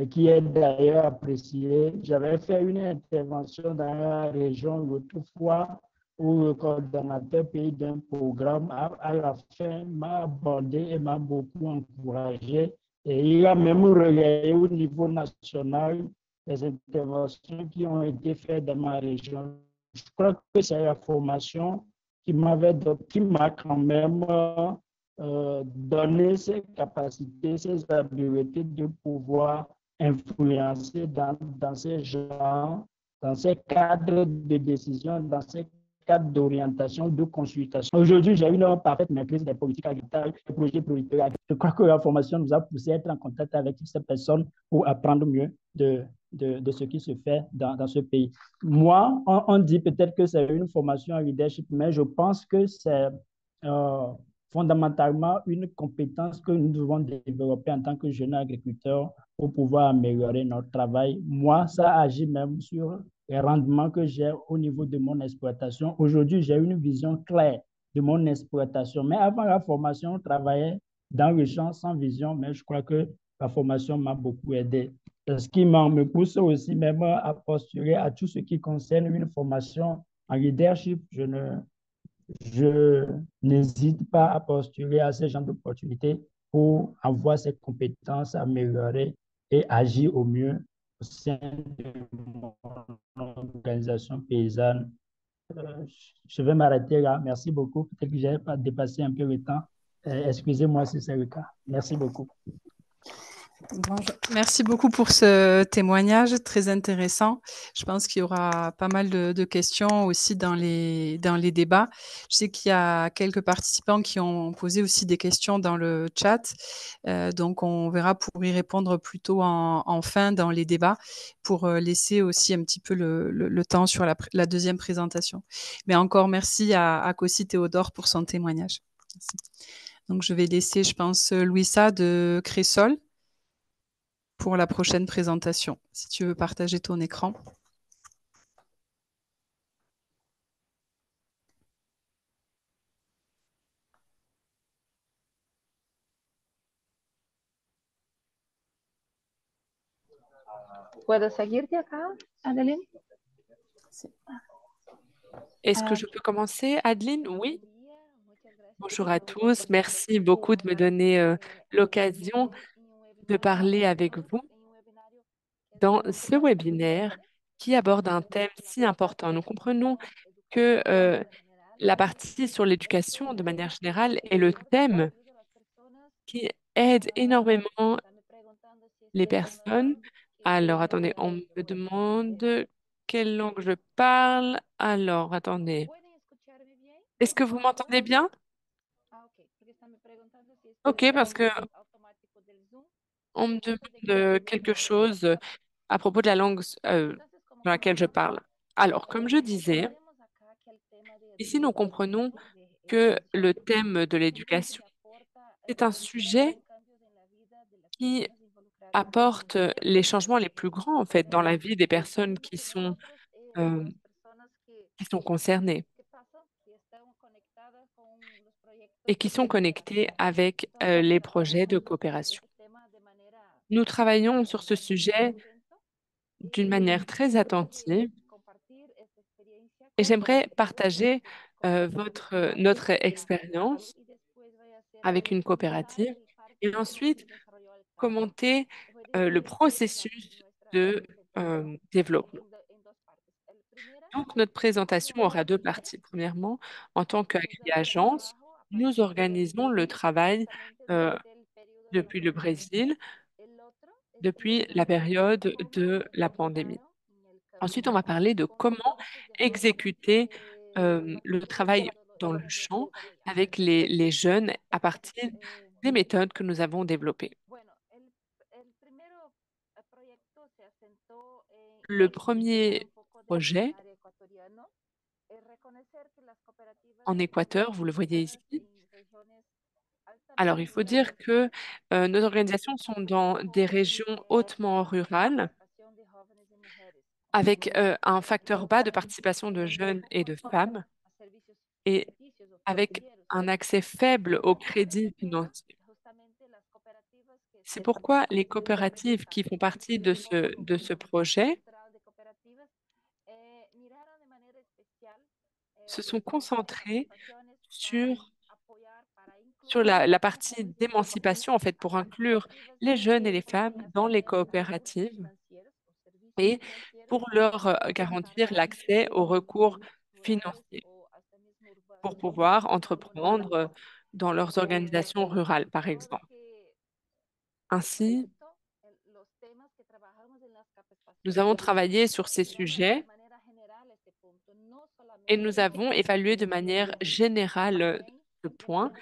qui est d'ailleurs apprécié. J'avais fait une intervention dans la région l'autre fois où le coordonnateur pays d'un programme, à la fin, m'a abordé et m'a beaucoup encouragé. Et il a même relayé au niveau national les interventions qui ont été faites dans ma région. Je crois que c'est la formation qui m'a quand même donné ces capacités, ces habiletés de pouvoir influencer dans ces genres, dans ces cadres de décision, dans ces cadre d'orientation, de consultation. Aujourd'hui, j'ai une parfaite maîtrise des politiques agricoles, des projets producteurs. Je crois que la formation nous a poussé à être en contact avec toutes ces personnes pour apprendre mieux de ce qui se fait dans ce pays. Moi, on dit peut-être que c'est une formation en leadership, mais je pense que c'est euh, fondamentalement une compétence que nous devons développer en tant que jeunes agriculteurs pour pouvoir améliorer notre travail. Moi, ça agit même sur les rendements que j'ai au niveau de mon exploitation. Aujourd'hui, j'ai une vision claire de mon exploitation. Mais avant la formation, on travaillait dans le champ sans vision, mais je crois que la formation m'a beaucoup aidé. Ce qui me pousse aussi même à postuler à tout ce qui concerne une formation en leadership. Je n'hésite pas à postuler à ce genre d'opportunités pour avoir ces compétences améliorées et agir au mieux au sein de mon organisation paysanne. Je vais m'arrêter là. Merci beaucoup. Peut-être que j'ai pas dépassé un peu le temps. Excusez-moi si c'est le cas. Merci beaucoup. Bonjour. Merci beaucoup pour ce témoignage très intéressant. Je pense qu'il y aura pas mal de questions aussi dans les débats. Je sais qu'il y a quelques participants qui ont posé aussi des questions dans le chat. Donc, on verra pour y répondre plutôt en fin dans les débats pour laisser aussi un petit peu le temps sur la deuxième présentation. Mais encore merci à Kossi Théodore pour son témoignage. Merci. Donc, je vais laisser, je pense, Louisa de Cressol pour la prochaine présentation. Si tu veux partager ton écran. ¿Puedo seguirte acá, Adeline? Est-ce que je peux commencer, Adeline? Oui. Bonjour à tous. Merci beaucoup de me donner l'occasion de parler avec vous dans ce webinaire qui aborde un thème si important. Nous comprenons que la partie sur l'éducation, de manière générale, est le thème qui aide énormément les personnes. Alors, attendez, on me demande quelle langue je parle. Alors, attendez. Est-ce que vous m'entendez bien? Ok, parce que on me demande quelque chose à propos de la langue dans laquelle je parle. Alors, comme je disais, ici, nous comprenons que le thème de l'éducation est un sujet qui apporte les changements les plus grands, en fait, dans la vie des personnes qui sont concernées et qui sont connectées avec les projets de coopération. Nous travaillons sur ce sujet d'une manière très attentive et j'aimerais partager notre expérience avec une coopérative et ensuite commenter le processus de développement. Donc, notre présentation aura deux parties. Premièrement, en tant qu'agri-agence, nous organisons le travail depuis le Brésil, depuis la période de la pandémie. Ensuite, on va parler de comment exécuter le travail dans le champ avec les jeunes à partir des méthodes que nous avons développées. Le premier projet en Équateur, vous le voyez ici. Alors, il faut dire que nos organisations sont dans des régions hautement rurales avec un facteur bas de participation de jeunes et de femmes et avec un accès faible au crédit financier. C'est pourquoi les coopératives qui font partie de ce projet se sont concentrées sur la partie d'émancipation, en fait, pour inclure les jeunes et les femmes dans les coopératives et pour leur garantir l'accès aux recours financiers pour pouvoir entreprendre dans leurs organisations rurales, par exemple. Ainsi, nous avons travaillé sur ces sujets et nous avons évalué de manière générale ce point,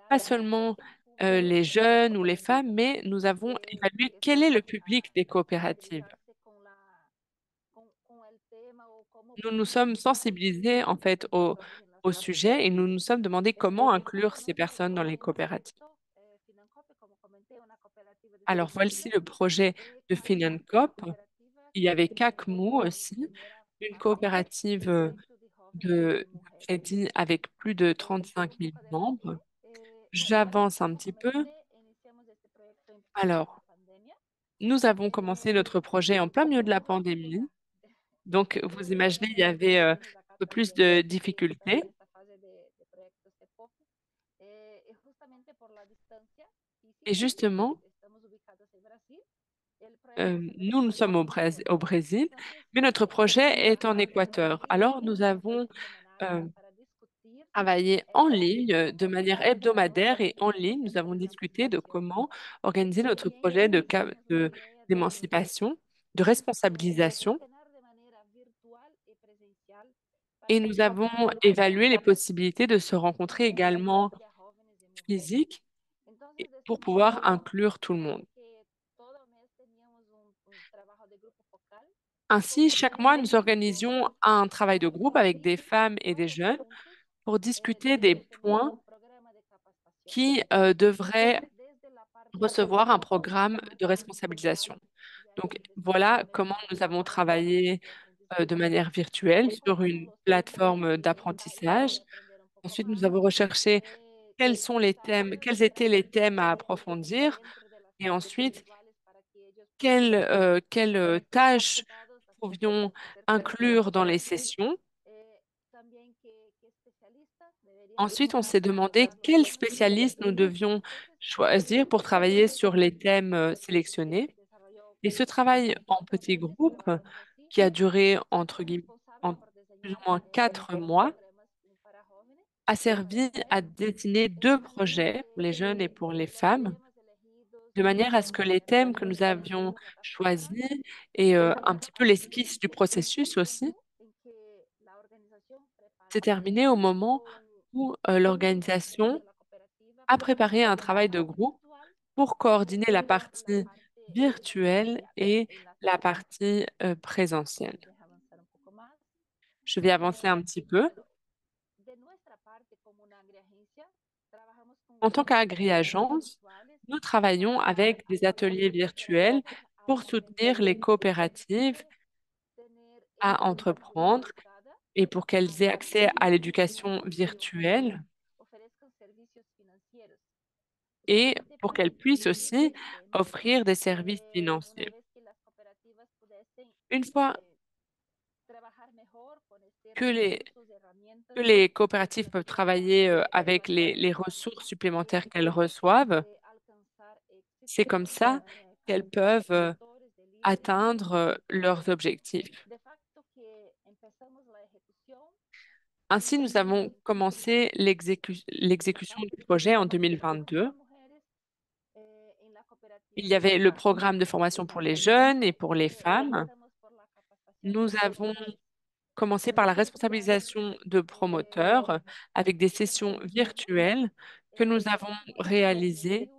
pas seulement les jeunes ou les femmes, mais nous avons évalué quel est le public des coopératives. Nous nous sommes sensibilisés en fait au sujet et nous nous sommes demandé comment inclure ces personnes dans les coopératives. Alors voici le projet de FinanCop. Il y avait CACMU aussi, une coopérative de crédit avec plus de 35 000 membres. J'avance un petit peu. Alors, nous avons commencé notre projet en plein milieu de la pandémie. Donc, vous imaginez, il y avait un peu plus de difficultés. Et justement, nous, nous sommes au Brésil, mais notre projet est en Équateur. Alors, nous avons euh, travaillé en ligne de manière hebdomadaire et en ligne. Nous avons discuté de comment organiser notre projet d'émancipation, de responsabilisation. Et nous avons évalué les possibilités de se rencontrer également physique pour pouvoir inclure tout le monde. Ainsi, chaque mois, nous organisions un travail de groupe avec des femmes et des jeunes pour discuter des points qui devraient recevoir un programme de responsabilisation. Donc, voilà comment nous avons travaillé de manière virtuelle sur une plateforme d'apprentissage. Ensuite, nous avons recherché quels sont les thèmes, quels étaient les thèmes à approfondir et ensuite quelles tâches pouvions inclure dans les sessions. Ensuite, on s'est demandé quels spécialistes nous devions choisir pour travailler sur les thèmes sélectionnés. Et ce travail en petits groupes, qui a duré en plus ou moins 4 mois, a servi à dessiner 2 projets pour les jeunes et pour les femmes, de manière à ce que les thèmes que nous avions choisis et un petit peu l'esquisse du processus aussi, s'est terminé au moment où l'organisation a préparé un travail de groupe pour coordonner la partie virtuelle et la partie présentielle. Je vais avancer un petit peu. En tant qu'agri-agence, nous travaillons avec des ateliers virtuels pour soutenir les coopératives à entreprendre et pour qu'elles aient accès à l'éducation virtuelle et pour qu'elles puissent aussi offrir des services financiers. Une fois que les coopératives peuvent travailler avec les ressources supplémentaires qu'elles reçoivent, c'est comme ça qu'elles peuvent atteindre leurs objectifs. Ainsi, nous avons commencé l'exécution du projet en 2022. Il y avait le programme de formation pour les jeunes et pour les femmes. Nous avons commencé par la responsabilisation de promoteurs avec des sessions virtuelles que nous avons réalisées.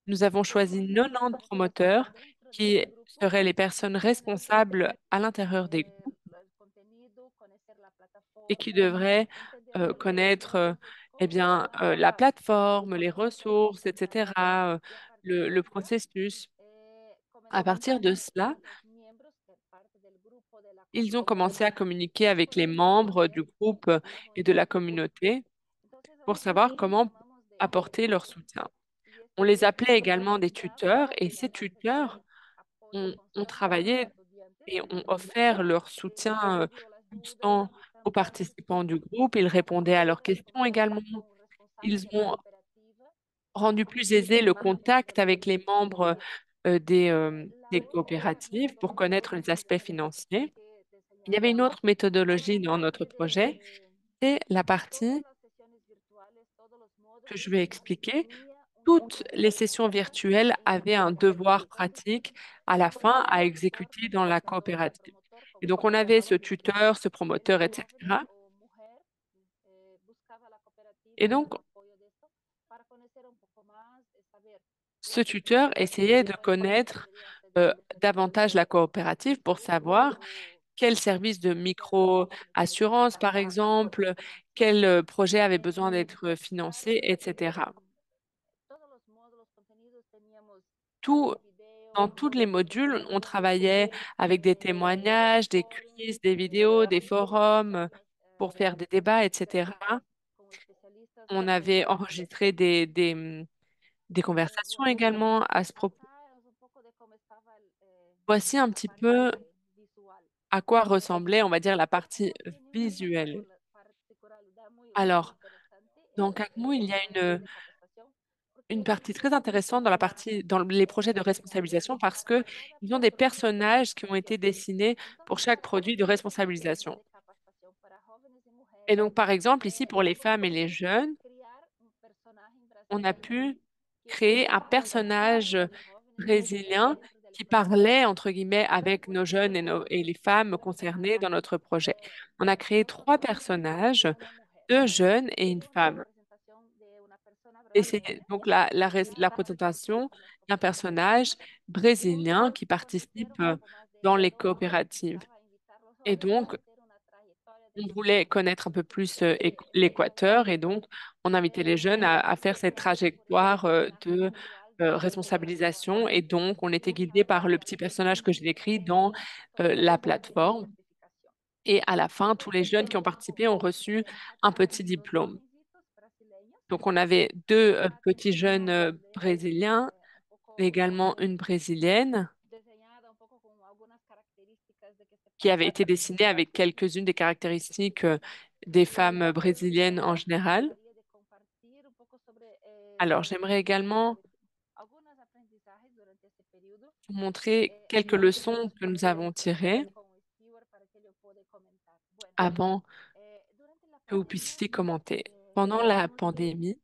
Nous avons choisi 90 promoteurs qui seraient les personnes responsables à l'intérieur des groupes et qui devraient connaître eh bien, la plateforme, les ressources, etc., le processus. À partir de cela, ils ont commencé à communiquer avec les membres du groupe et de la communauté pour savoir comment apporter leur soutien. On les appelait également des tuteurs et ces tuteurs ont travaillé et ont offert leur soutien constant aux participants du groupe. Ils répondaient à leurs questions également. Ils ont rendu plus aisé le contact avec les membres des coopératives pour connaître les aspects financiers. Il y avait une autre méthodologie dans notre projet, c'est la partie que je vais expliquer. Toutes les sessions virtuelles avaient un devoir pratique à la fin à exécuter dans la coopérative. Et donc, on avait ce tuteur, ce promoteur, etc. Et donc, ce tuteur essayait de connaître davantage la coopérative pour savoir quel service de micro-assurance, par exemple, quel projet avait besoin d'être financé, etc. Tout, dans tous les modules, on travaillait avec des témoignages, des quiz, des vidéos, des forums pour faire des débats, etc. On avait enregistré des conversations également à ce propos. Voici un petit peu à quoi ressemblait, on va dire, la partie visuelle. Alors, dans CACMO, il y a une partie très intéressante dans les projets de responsabilisation parce que ils ont des personnages qui ont été dessinés pour chaque produit de responsabilisation. Et donc, par exemple, ici, pour les femmes et les jeunes, on a pu créer un personnage brésilien qui parlait, entre guillemets, avec nos jeunes et les femmes concernées dans notre projet. On a créé 3 personnages, 2 jeunes et une femme. Et c'est donc la présentation d'un personnage brésilien qui participe dans les coopératives. Et donc, on voulait connaître un peu plus l'Équateur et donc on invitait les jeunes à faire cette trajectoire de responsabilisation et donc on était guidé par le petit personnage que j'ai décrit dans la plateforme. Et à la fin, tous les jeunes qui ont participé ont reçu un petit diplôme. Donc, on avait 2 petits jeunes brésiliens, également une brésilienne qui avait été dessinée avec quelques-unes des caractéristiques des femmes brésiliennes en général. Alors, j'aimerais également vous montrer quelques leçons que nous avons tirées avant que vous puissiez commenter. Pendant la pandémie,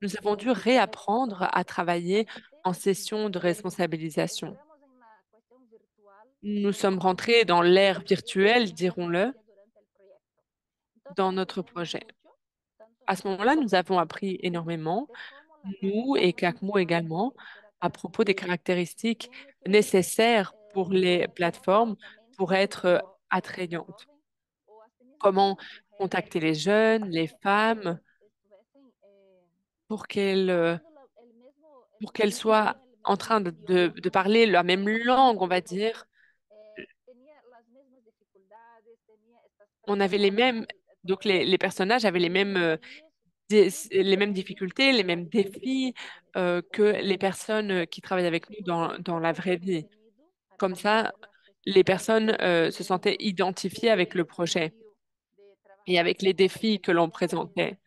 nous avons dû réapprendre à travailler en session de responsabilisation. Nous sommes rentrés dans l'ère virtuelle, dirons-le, dans notre projet. À ce moment-là, nous avons appris énormément, nous et CACMO également, à propos des caractéristiques nécessaires pour les plateformes pour être attrayantes. Comment contacter les jeunes, les femmes, pour qu'elles soient en train de parler la même langue, on va dire. On avait donc les personnages avaient les mêmes difficultés, les mêmes défis que les personnes qui travaillent avec nous dans la vraie vie. Comme ça, les personnes se sentaient identifiées avec le projet et avec les défis que l'on présentait.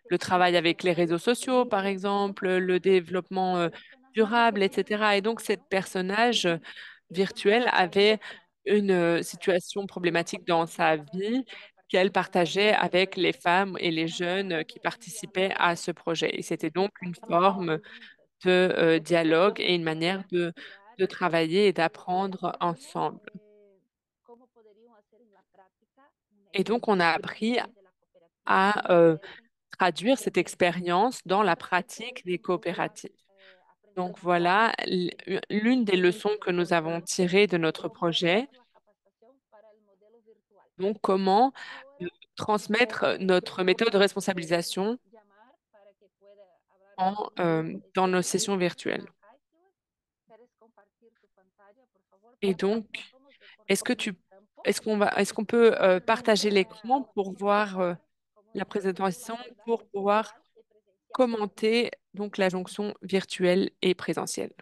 Le travail avec les réseaux sociaux, par exemple, le développement durable, etc. Et donc, cette personnage virtuel avait une situation problématique dans sa vie qu'elle partageait avec les femmes et les jeunes qui participaient à ce projet. Et c'était donc une forme de dialogue et une manière de travailler et d'apprendre ensemble. Et donc, on a appris à traduire cette expérience dans la pratique des coopératives. Donc voilà l'une des leçons que nous avons tirées de notre projet. Donc comment transmettre notre méthode de responsabilisation dans nos sessions virtuelles. Et donc, est-ce qu'on peut partager l'écran pour voir la présentation, pour pouvoir commenter donc la jonction virtuelle et présentielle.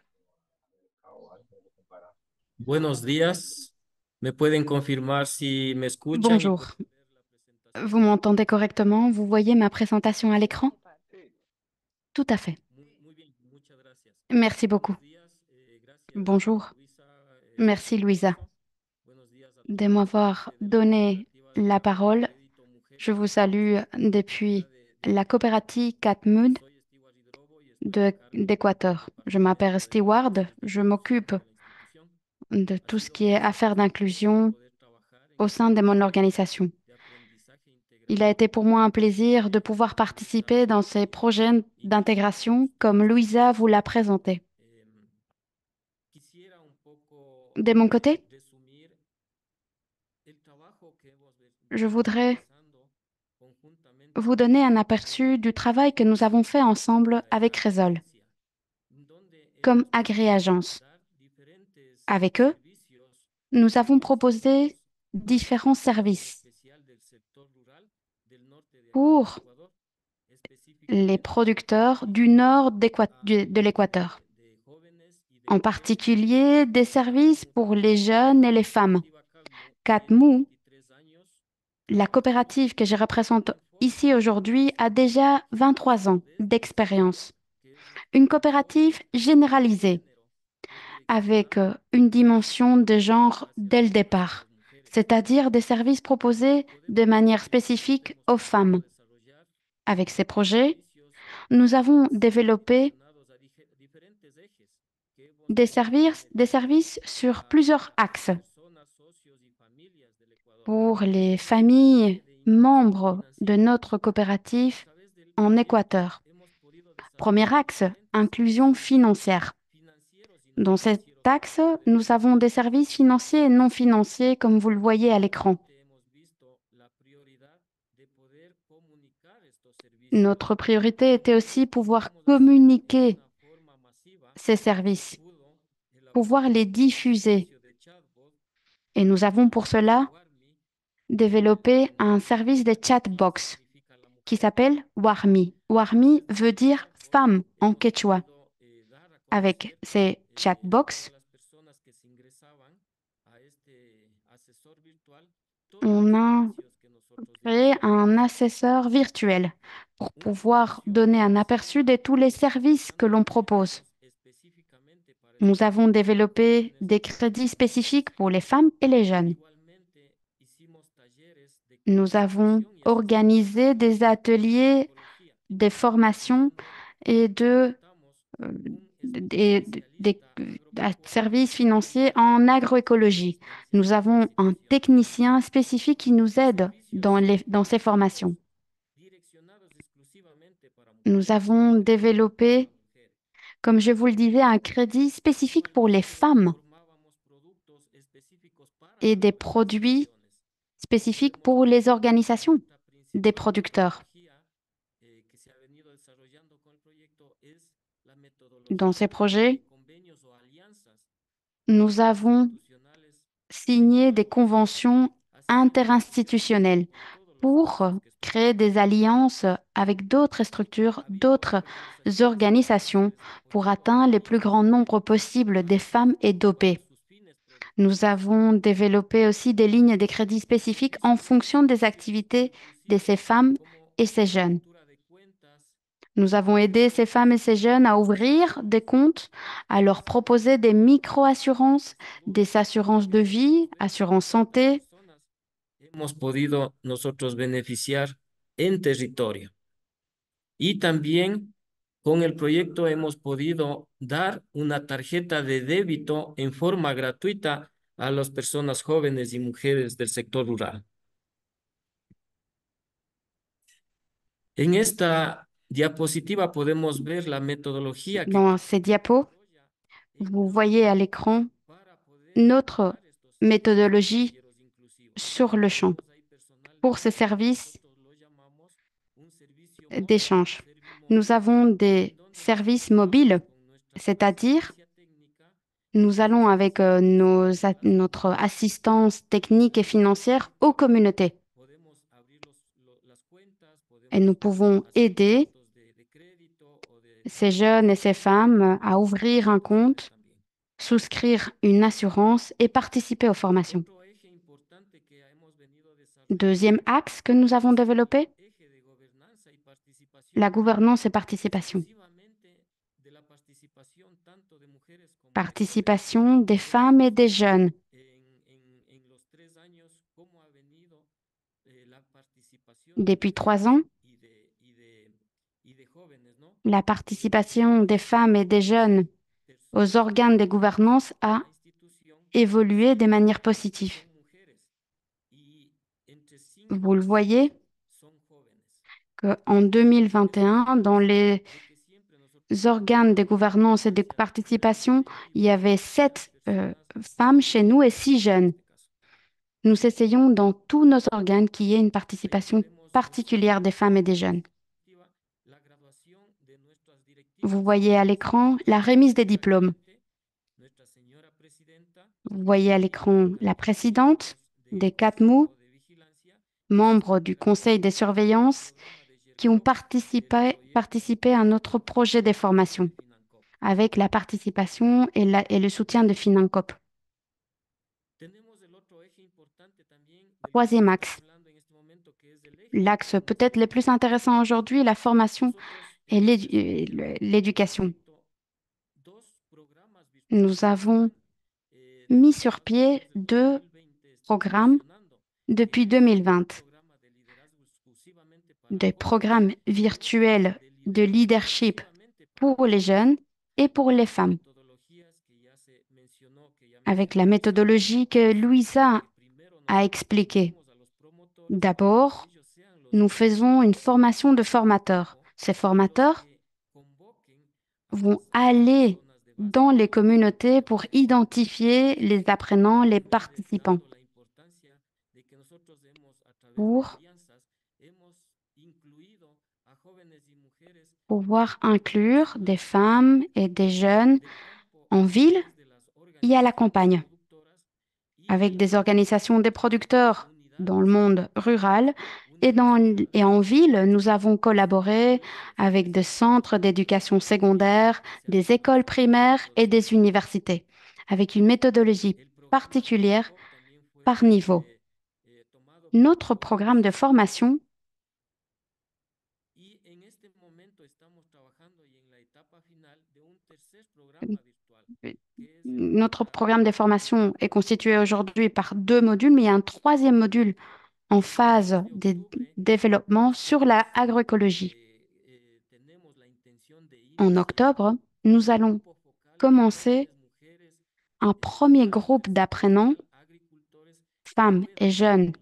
Buenos días. ¿Me pueden confirmar si me escuchan? Bonjour. Vous m'entendez correctement? Vous voyez ma présentation à l'écran? Tout à fait. Muy bien, muchas gracias. Merci beaucoup. Bonjour. Merci, Louisa, de m'avoir donné la parole. Je vous salue depuis la coopérative Catmud d'Équateur. Je m'appelle Steward. Je m'occupe de tout ce qui est affaires d'inclusion au sein de mon organisation. Il a été pour moi un plaisir de pouvoir participer dans ces projets d'intégration comme Louisa vous l'a présenté. De mon côté, je voudrais vous donner un aperçu du travail que nous avons fait ensemble avec Resol, comme agréagence. Avec eux, nous avons proposé différents services pour les producteurs du nord de l'Équateur, en particulier des services pour les jeunes et les femmes. Catmou, la coopérative que je représente ici aujourd'hui, a déjà 23 ans d'expérience. Une coopérative généralisée, avec une dimension de genre dès le départ, c'est-à-dire des services proposés de manière spécifique aux femmes. Avec ces projets, nous avons développé des services sur plusieurs axes pour les familles membres de notre coopérative en Équateur. Premier axe, inclusion financière. Dans cet axe, nous avons des services financiers et non financiers, comme vous le voyez à l'écran. Notre priorité était aussi pouvoir communiquer ces services, pouvoir les diffuser. Et nous avons pour cela développé un service de chatbox qui s'appelle Warmi. Warmi veut dire femme en quechua. Avec ces chatbox, on a créé un assesseur virtuel pour pouvoir donner un aperçu de tous les services que l'on propose. Nous avons développé des crédits spécifiques pour les femmes et les jeunes. Nous avons organisé des ateliers, des formations et des services financiers en agroécologie. Nous avons un technicien spécifique qui nous aide dans ces formations. Nous avons développé, comme je vous le disais, un crédit spécifique pour les femmes et des produits spécifiques pour les organisations des producteurs. Dans ces projets, nous avons signé des conventions interinstitutionnelles pour créer des alliances avec d'autres structures, d'autres organisations pour atteindre le plus grand nombre possible des femmes et dopées. Nous avons développé aussi des lignes de crédit spécifiques en fonction des activités de ces femmes et ces jeunes. Nous avons aidé ces femmes et ces jeunes à ouvrir des comptes, à leur proposer des micro-assurances, des assurances de vie, assurances santé. Hemos podido nosotros beneficiar en territorio. Y también con el proyecto hemos podido dar una tarjeta de débito en forma gratuita a las personas jóvenes y mujeres del sector rural. En esta diapositiva podemos ver la metodología que Dans ces diapos, vous voyez à l'écran notre méthodologie sur le champ pour ces services d'échange. Nous avons des services mobiles, c'est-à-dire nous allons avec notre assistance technique et financière aux communautés. Et nous pouvons aider ces jeunes et ces femmes à ouvrir un compte, souscrire une assurance et participer aux formations. Deuxième axe que nous avons développé, la gouvernance et participation. Participation des femmes et des jeunes. Depuis 3 ans, la participation des femmes et des jeunes aux organes de gouvernance a évolué de manière positive. Vous le voyez qu'en 2021, dans les organes de gouvernance et de participation, il y avait 7 femmes chez nous et 6 jeunes. Nous essayons dans tous nos organes qu'il y ait une participation particulière des femmes et des jeunes. Vous voyez à l'écran la remise des diplômes. Vous voyez à l'écran la présidente des CATMU, membres du conseil de surveillance, qui ont participé à notre projet de formation, avec la participation et le soutien de Financop. Troisième axe. L'axe peut-être le plus intéressant aujourd'hui, la formation et l'éducation. Nous avons mis sur pied 2 programmes depuis 2020. Des programmes virtuels de leadership pour les jeunes et pour les femmes. Avec la méthodologie que Louisa a expliquée. D'abord, nous faisons une formation de formateurs. Ces formateurs vont aller dans les communautés pour identifier les apprenants, les participants, pour pouvoir inclure des femmes et des jeunes en ville et à la campagne, avec des organisations des producteurs dans le monde rural et en ville. Nous avons collaboré avec des centres d'éducation secondaire, des écoles primaires et des universités, avec une méthodologie particulière par niveau. Notre programme de formation est constitué aujourd'hui par 2 modules, mais il y a un 3e module en phase de développement sur l'agroécologie. En octobre, nous allons commencer un premier groupe d'apprenants, femmes et jeunes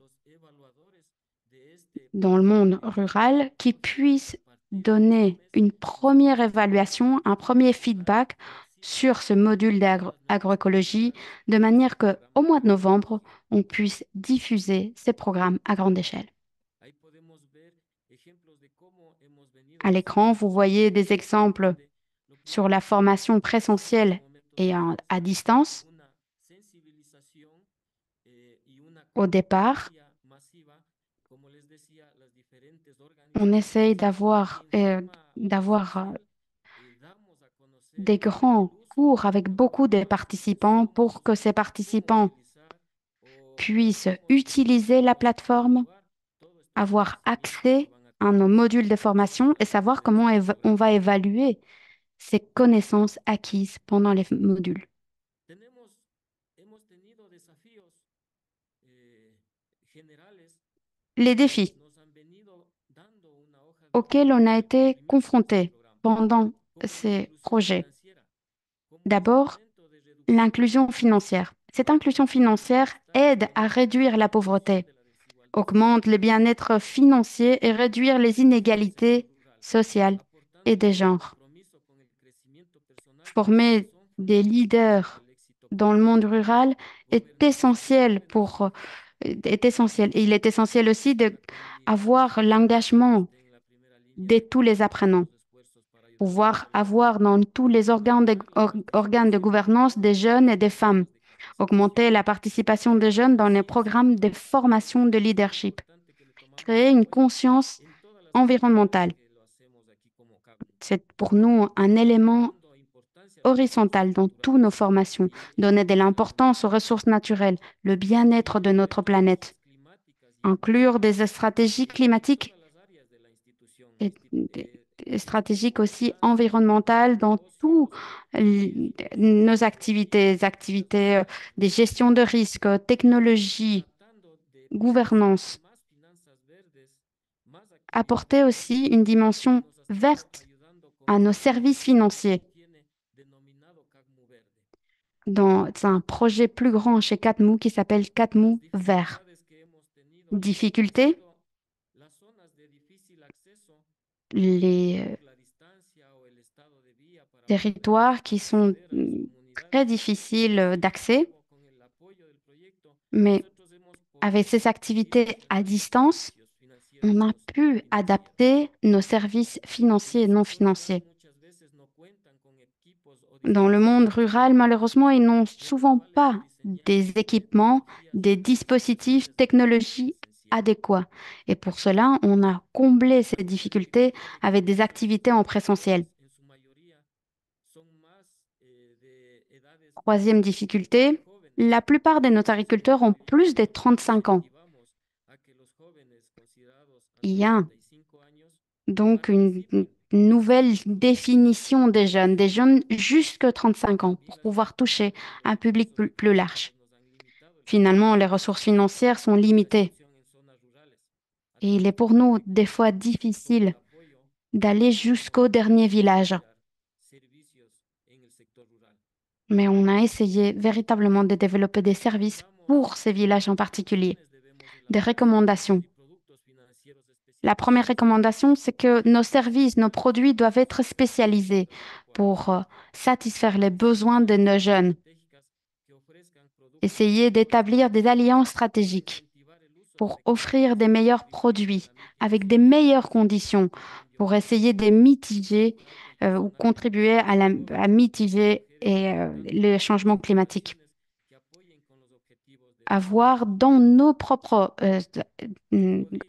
dans le monde rural, qui puissent donner une première évaluation, un premier feedback sur ce module d'agroécologie, de manière qu'au mois de novembre, on puisse diffuser ces programmes à grande échelle. À l'écran, vous voyez des exemples sur la formation présentielle et à distance. Au départ, on essaye d'avoir des grands cours avec beaucoup de participants pour que ces participants puissent utiliser la plateforme, avoir accès à nos modules de formation et savoir comment on va évaluer ces connaissances acquises pendant les modules. Les défis auxquels on a été confrontés pendant ces projets. D'abord, l'inclusion financière. Cette inclusion financière aide à réduire la pauvreté, augmente le bien-être financier et réduire les inégalités sociales et des genres. Former des leaders dans le monde rural est essentiel Et il est essentiel aussi d'avoir l'engagement de tous les apprenants, pouvoir avoir dans tous les organes de gouvernance des jeunes et des femmes, augmenter la participation des jeunes dans les programmes de formation de leadership, créer une conscience environnementale. C'est pour nous un élément horizontal dans toutes nos formations, donner de l'importance aux ressources naturelles, le bien-être de notre planète, inclure des stratégies climatiques stratégiques aussi environnementales dans tous nos activités des gestions de risques, technologie, gouvernance. Apporter aussi une dimension verte à nos services financiers. Dans un projet plus grand chez Catmou qui s'appelle Catmou Vert. Difficulté, les territoires qui sont très difficiles d'accès, mais avec ces activités à distance, on a pu adapter nos services financiers et non financiers. Dans le monde rural, malheureusement, ils n'ont souvent pas des équipements, des dispositifs technologiques adéquats. Et pour cela, on a comblé ces difficultés avec des activités en présentiel. Troisième difficulté, la plupart de nos agriculteurs ont plus de 35 ans. Il y a donc une nouvelle définition des jeunes jusqu'à 35 ans, pour pouvoir toucher un public plus large. Finalement, les ressources financières sont limitées. Et il est pour nous des fois difficile d'aller jusqu'au dernier village. Mais on a essayé véritablement de développer des services pour ces villages en particulier. Des recommandations. La première recommandation, c'est que nos services, nos produits doivent être spécialisés pour satisfaire les besoins de nos jeunes. Essayer d'établir des alliances stratégiques pour offrir des meilleurs produits avec des meilleures conditions pour essayer de mitiger ou contribuer à mitiger le changement climatique. Avoir dans nos propres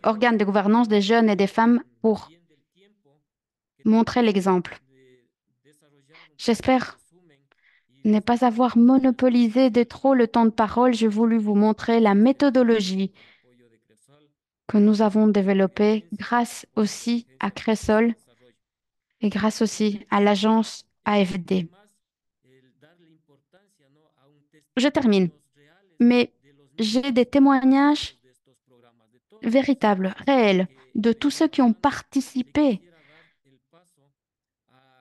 organes de gouvernance des jeunes et des femmes pour montrer l'exemple. J'espère ne pas avoir monopolisé de trop le temps de parole. J'ai voulu vous montrer la méthodologie que nous avons développée grâce aussi à Cresol et grâce aussi à l'agence AFD. Je termine, mais j'ai des témoignages véritables, réels, de tous ceux qui ont participé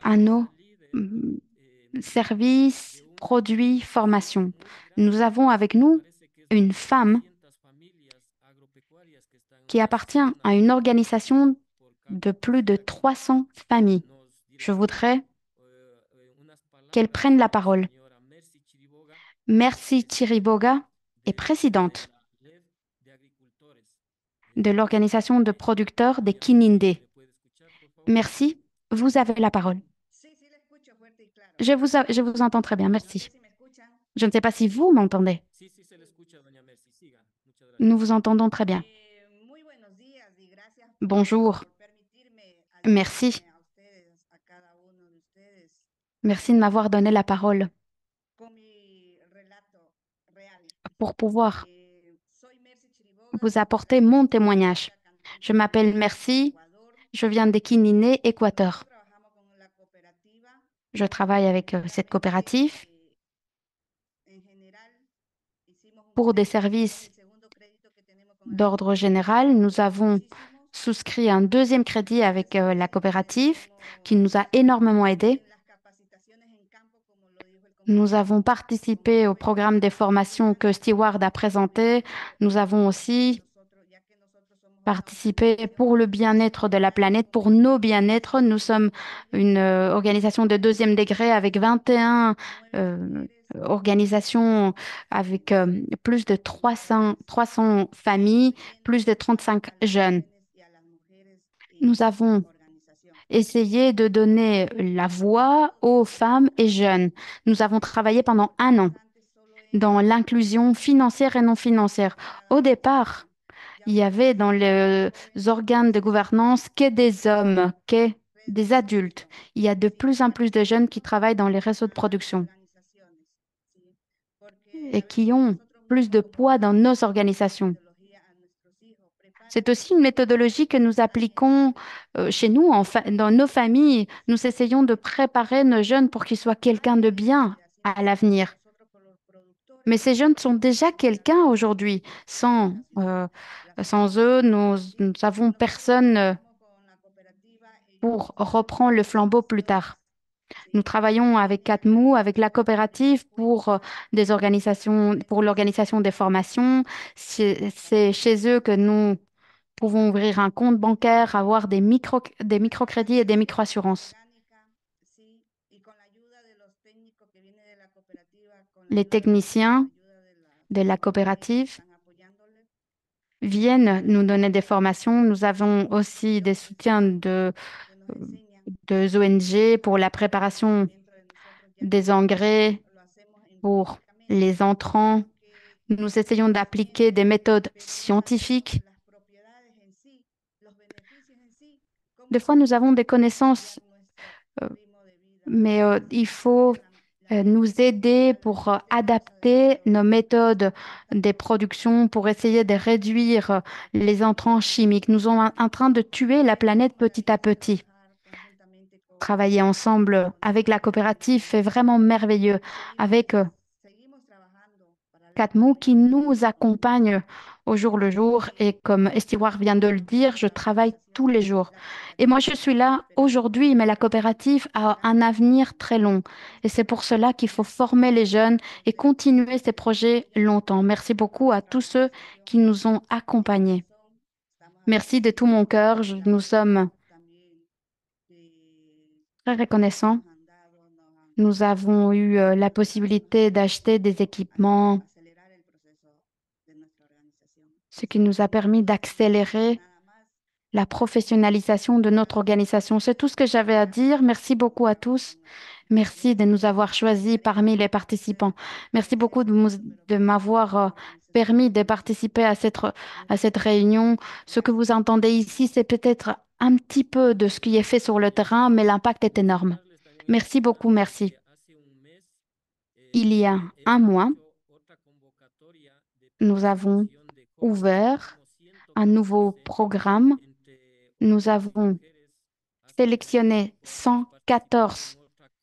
à nos services, produits, formations. Nous avons avec nous une femme qui appartient à une organisation de plus de 300 familles. Je voudrais qu'elle prenne la parole. Merci Chiriboga est présidente de l'organisation de producteurs des Kininde. Merci, vous avez la parole. Je vous entends très bien, merci. Je ne sais pas si vous m'entendez. Nous vous entendons très bien. Bonjour. Merci. Merci de m'avoir donné la parole pour pouvoir vous apporter mon témoignage. Je m'appelle Merci, je viens de Kinine, Équateur. Je travaille avec cette coopérative pour des services d'ordre général. Nous avons souscrit un deuxième crédit avec la coopérative qui nous a énormément aidés. Nous avons participé au programme des formations que Stewart a présenté. Nous avons aussi participé pour le bien-être de la planète, pour nos bien-être. Nous sommes une organisation de deuxième degré avec 21 organisations, avec plus de 300 familles, plus de 35 jeunes. Nous avons essayé de donner la voix aux femmes et jeunes. Nous avons travaillé pendant 1 an dans l'inclusion financière et non financière. Au départ, il y avait dans les organes de gouvernance que des hommes, que des adultes. Il y a de plus en plus de jeunes qui travaillent dans les réseaux de production et qui ont plus de poids dans nos organisations. C'est aussi une méthodologie que nous appliquons chez nous, dans nos familles. Nous essayons de préparer nos jeunes pour qu'ils soient quelqu'un de bien à l'avenir. Mais ces jeunes sont déjà quelqu'un aujourd'hui. Sans eux, nous n'avons personne pour reprendre le flambeau plus tard. Nous travaillons avec Catmou, avec la coopérative pour pour l'organisation des formations. C'est chez eux que nous pouvons ouvrir un compte bancaire, avoir des microcrédits et des microassurances. Les techniciens de la coopérative viennent nous donner des formations. Nous avons aussi des soutiens de ONG pour la préparation des engrais pour les entrants. Nous essayons d'appliquer des méthodes scientifiques. Des fois, nous avons des connaissances, mais il faut nous aider pour adapter nos méthodes des productions, pour essayer de réduire les entrants chimiques. Nous sommes en train de tuer la planète petit à petit. Travailler ensemble avec la coopérative est vraiment merveilleux, avec Catmou qui nous accompagne au jour le jour. Et comme Stewart vient de le dire, je travaille tous les jours. Et moi, je suis là aujourd'hui, mais la coopérative a un avenir très long. Et c'est pour cela qu'il faut former les jeunes et continuer ces projets longtemps. Merci beaucoup à tous ceux qui nous ont accompagnés. Merci de tout mon cœur. Nous sommes très reconnaissants. Nous avons eu la possibilité d'acheter des équipements, ce qui nous a permis d'accélérer la professionnalisation de notre organisation. C'est tout ce que j'avais à dire. Merci beaucoup à tous. Merci de nous avoir choisis parmi les participants. Merci beaucoup de m'avoir permis de participer à cette réunion. Ce que vous entendez ici, c'est peut-être un petit peu de ce qui est fait sur le terrain, mais l'impact est énorme. Merci beaucoup, merci. Il y a un mois, nous avons ouvert un nouveau programme. Nous avons sélectionné 114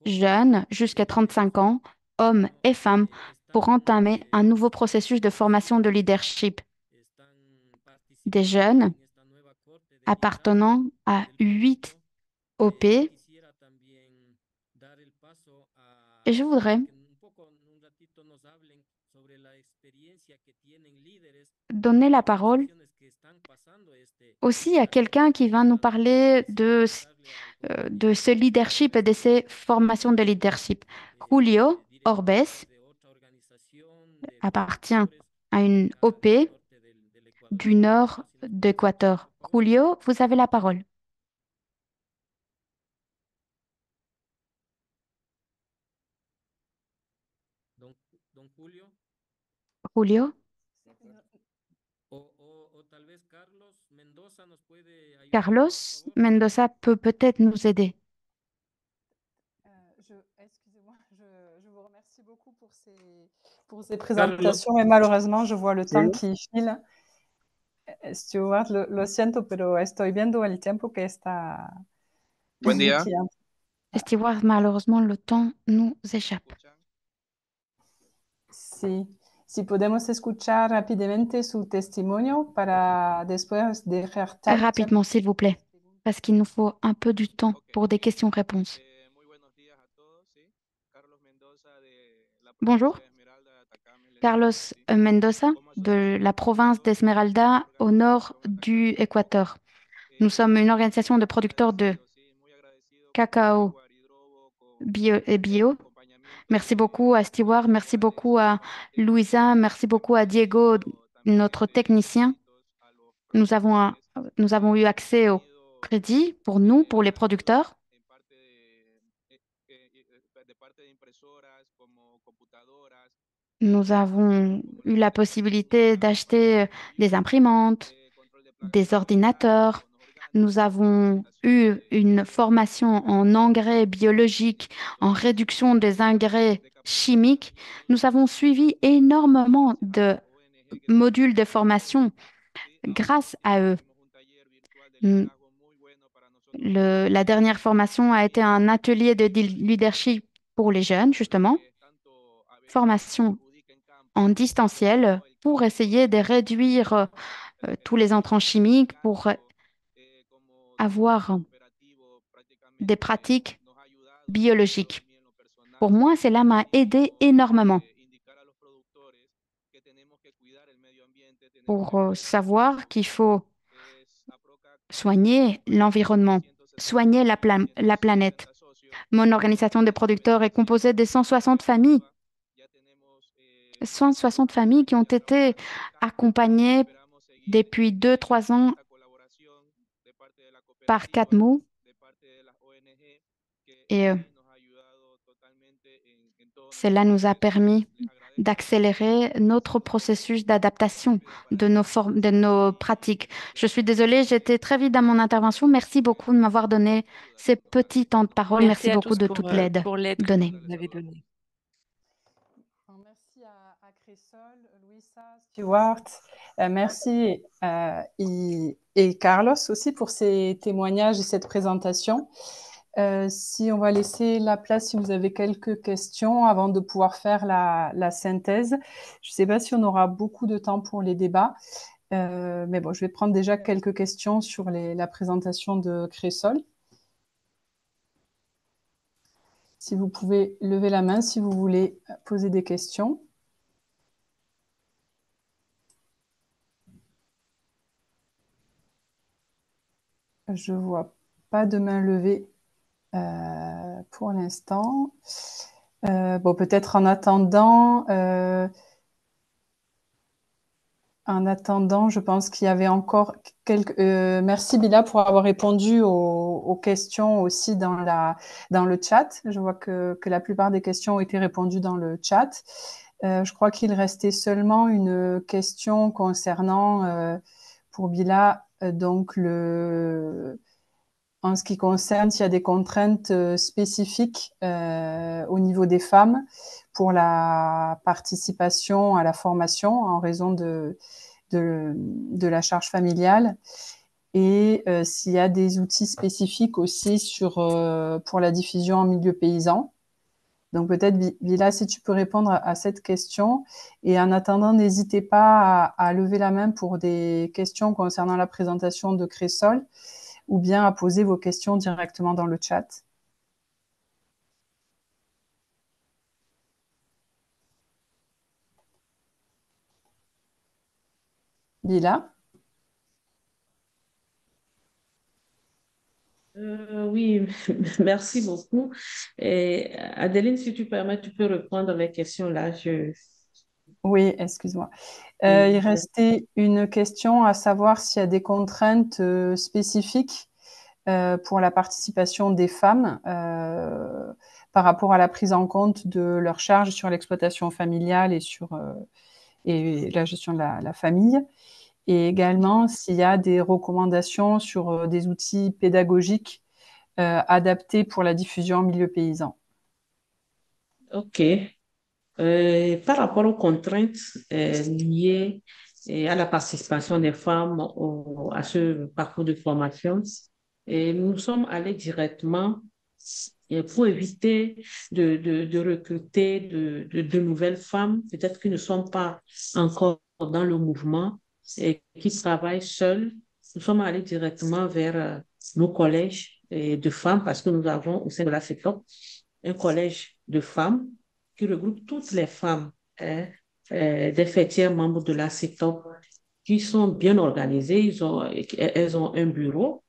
jeunes jusqu'à 35 ans, hommes et femmes, pour entamer un nouveau processus de formation de leadership. Des jeunes appartenant à 8 OP. Et je voudrais donner la parole aussi à quelqu'un qui va nous parler de ce leadership et de ces formations de leadership. Julio Orbes appartient à une OP du nord d'Équateur. Julio, vous avez la parole. Julio? Carlos Mendoza peut peut-être nous aider. Excusez-moi, je vous remercie beaucoup pour ces présentations, mais malheureusement, je vois le temps qui file. Stuart, lo siento, pero estoy viendo el tiempo que está... Buen día. Stewart, malheureusement, le temps nous échappe. Sí. Si podemos escuchar rápidamente su testimonio para después dejar Rapidement, s'il vous plaît, parce qu'il nous faut un peu du temps pour des questions-réponses. Bonjour, Carlos Mendoza de la province d'Esmeralda au nord du Équateur. Nous sommes une organisation de producteurs de cacao bio. Merci beaucoup à Stewart, merci beaucoup à Louisa, merci beaucoup à Diego, notre technicien. Nous avons eu accès au crédit pour nous, pour les producteurs. Nous avons eu la possibilité d'acheter des imprimantes, des ordinateurs. Nous avons eu une formation en engrais biologiques, en réduction des engrais chimiques. Nous avons suivi énormément de modules de formation grâce à eux. Mm, la dernière formation a été un atelier de leadership pour les jeunes, justement, formation en distanciel pour essayer de réduire tous les entrants chimiques, pour avoir des pratiques biologiques. Pour moi, cela m'a aidé énormément pour savoir qu'il faut soigner l'environnement, soigner la planète. Mon organisation de producteurs est composée de 160 familles. 160 familles qui ont été accompagnées depuis 2, 3 ans par 4 mots. Et cela nous a permis d'accélérer notre processus d'adaptation de nos pratiques. Je suis désolée, j'étais très vite dans mon intervention. Merci beaucoup de m'avoir donné ces petits temps de parole. Merci Merci à beaucoup tous de toute l'aide pour l'aide que donnée. vous nous avez donnée. Merci à Crisol, Luisa, Stuart. Merci et Carlos aussi pour ces témoignages et cette présentation. Si on va laisser la place, si vous avez quelques questions avant de pouvoir faire la synthèse. Je ne sais pas si on aura beaucoup de temps pour les débats, mais bon, je vais prendre déjà quelques questions sur la présentation de Crisol. Si vous pouvez lever la main si vous voulez poser des questions. Je ne vois pas de main levée pour l'instant. Bon, peut-être en attendant, je pense qu'il y avait encore quelques... merci Bila pour avoir répondu aux questions aussi dans le chat. Je vois que la plupart des questions ont été répondues dans le chat. Je crois qu'il restait seulement une question concernant, pour Bila, donc en ce qui concerne s'il y a des contraintes spécifiques au niveau des femmes pour la participation à la formation en raison de la charge familiale et s'il y a des outils spécifiques aussi pour la diffusion en milieu paysan. Donc peut-être, Vila, si tu peux répondre à cette question. Et en attendant, n'hésitez pas à lever la main pour des questions concernant la présentation de Cresol ou bien à poser vos questions directement dans le chat. Lila? Oui, merci beaucoup. Et Adeline, si tu permets, tu peux reprendre les questions là. Oui, excuse-moi. Il restait une question à savoir s'il y a des contraintes spécifiques pour la participation des femmes par rapport à la prise en compte de leurs charges sur l'exploitation familiale et la gestion de la famille. Et également, s'il y a des recommandations sur des outils pédagogiques adaptés pour la diffusion en milieu paysan. OK. Par rapport aux contraintes liées à la participation des femmes à ce parcours de formation, nous sommes allés directement pour éviter de recruter de nouvelles femmes, peut-être qui ne sont pas encore dans le mouvement et qui travaillent seules. Nous sommes allés directement vers nos collèges de femmes parce que nous avons au sein de la CETOP un collège de femmes qui regroupe toutes les femmes des fêtières membres de la CETOP qui sont bien organisées. Elles ont un bureau.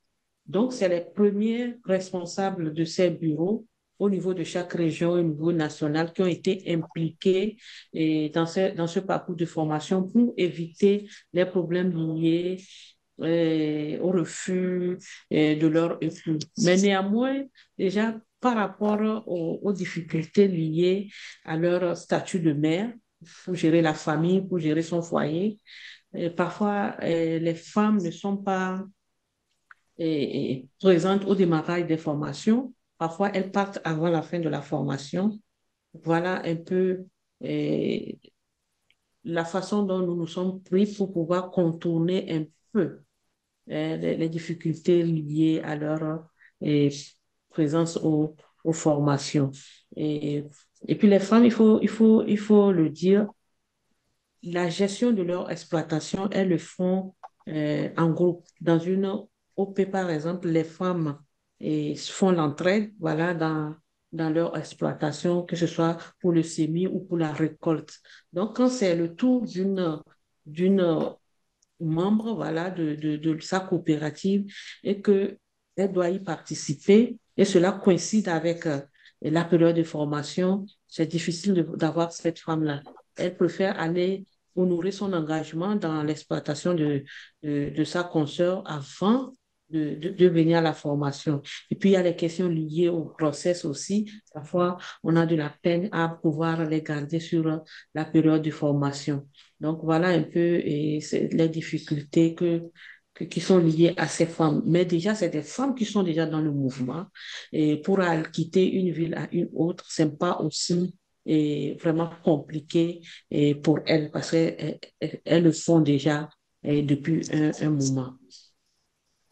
Donc, c'est les premiers responsables de ces bureaux au niveau de chaque région, au niveau national, qui ont été impliqués dans ce parcours de formation pour éviter les problèmes liés au refus de leur époux. Mais néanmoins, déjà, par rapport aux difficultés liées à leur statut de mère, pour gérer la famille, pour gérer son foyer, parfois, les femmes ne sont pas présentes au démarrage des formations. Parfois, elles partent avant la fin de la formation. Voilà un peu la façon dont nous nous sommes pris pour pouvoir contourner peu les difficultés liées à leur présence aux formations. Et puis les femmes, il faut le dire, la gestion de leur exploitation, elles le font en groupe. Dans une OP, par exemple, les femmes font l'entraide, voilà, dans leur exploitation, que ce soit pour le semis ou pour la récolte. Donc, quand c'est le tour d'une membre, voilà, de sa coopérative et qu'elle doit y participer, et cela coïncide avec la période de formation, c'est difficile d'avoir cette femme-là. Elle préfère aller honorer son engagement dans l'exploitation de sa consoeur avant de venir à la formation. Et puis, il y a les questions liées au process aussi. Parfois, on a de la peine à pouvoir les garder sur la période de formation. Donc, voilà un peu les difficultés qui sont liées à ces femmes. Mais déjà, c'est des femmes qui sont déjà dans le mouvement. Et pour quitter une ville à une autre, ce n'est pas aussi vraiment compliqué pour elles parce qu'elles le font déjà depuis un moment.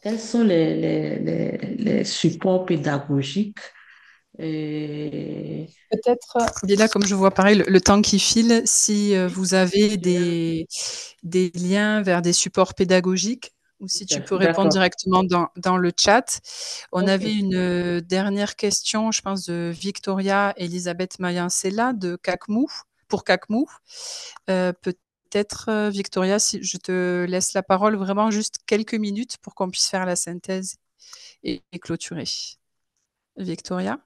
Quels sont les supports pédagogiques Peut-être, Bila, comme je vois pareil, le temps qui file, si vous avez des liens vers des supports pédagogiques ou si tu peux répondre directement dans le chat. On avait une dernière question, je pense, de Victoria Elisabeth Mayancela de CACMU, pour CACMU. Peut-être, Victoria, si je te laisse la parole vraiment juste quelques minutes pour qu'on puisse faire la synthèse et clôturer. Victoria?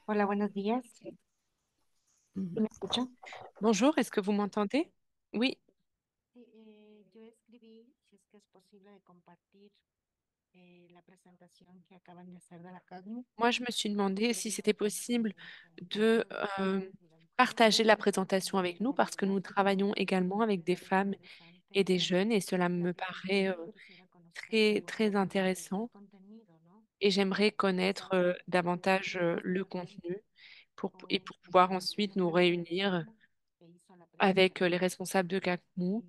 Hola, buenos días. ¿Me escuchan? Bonjour, est-ce que vous m'entendez? Oui. Yo escribí si es que es posible de compartir la presentación que acaban de hacer de la CAGNU. Moi, je me suis demandé si c'était possible de partager la présentation avec nous parce que nous travaillons également avec des femmes et des jeunes et cela me paraît très, très intéressant et j'aimerais connaître davantage le contenu et pour pouvoir ensuite nous réunir avec les responsables de CACMU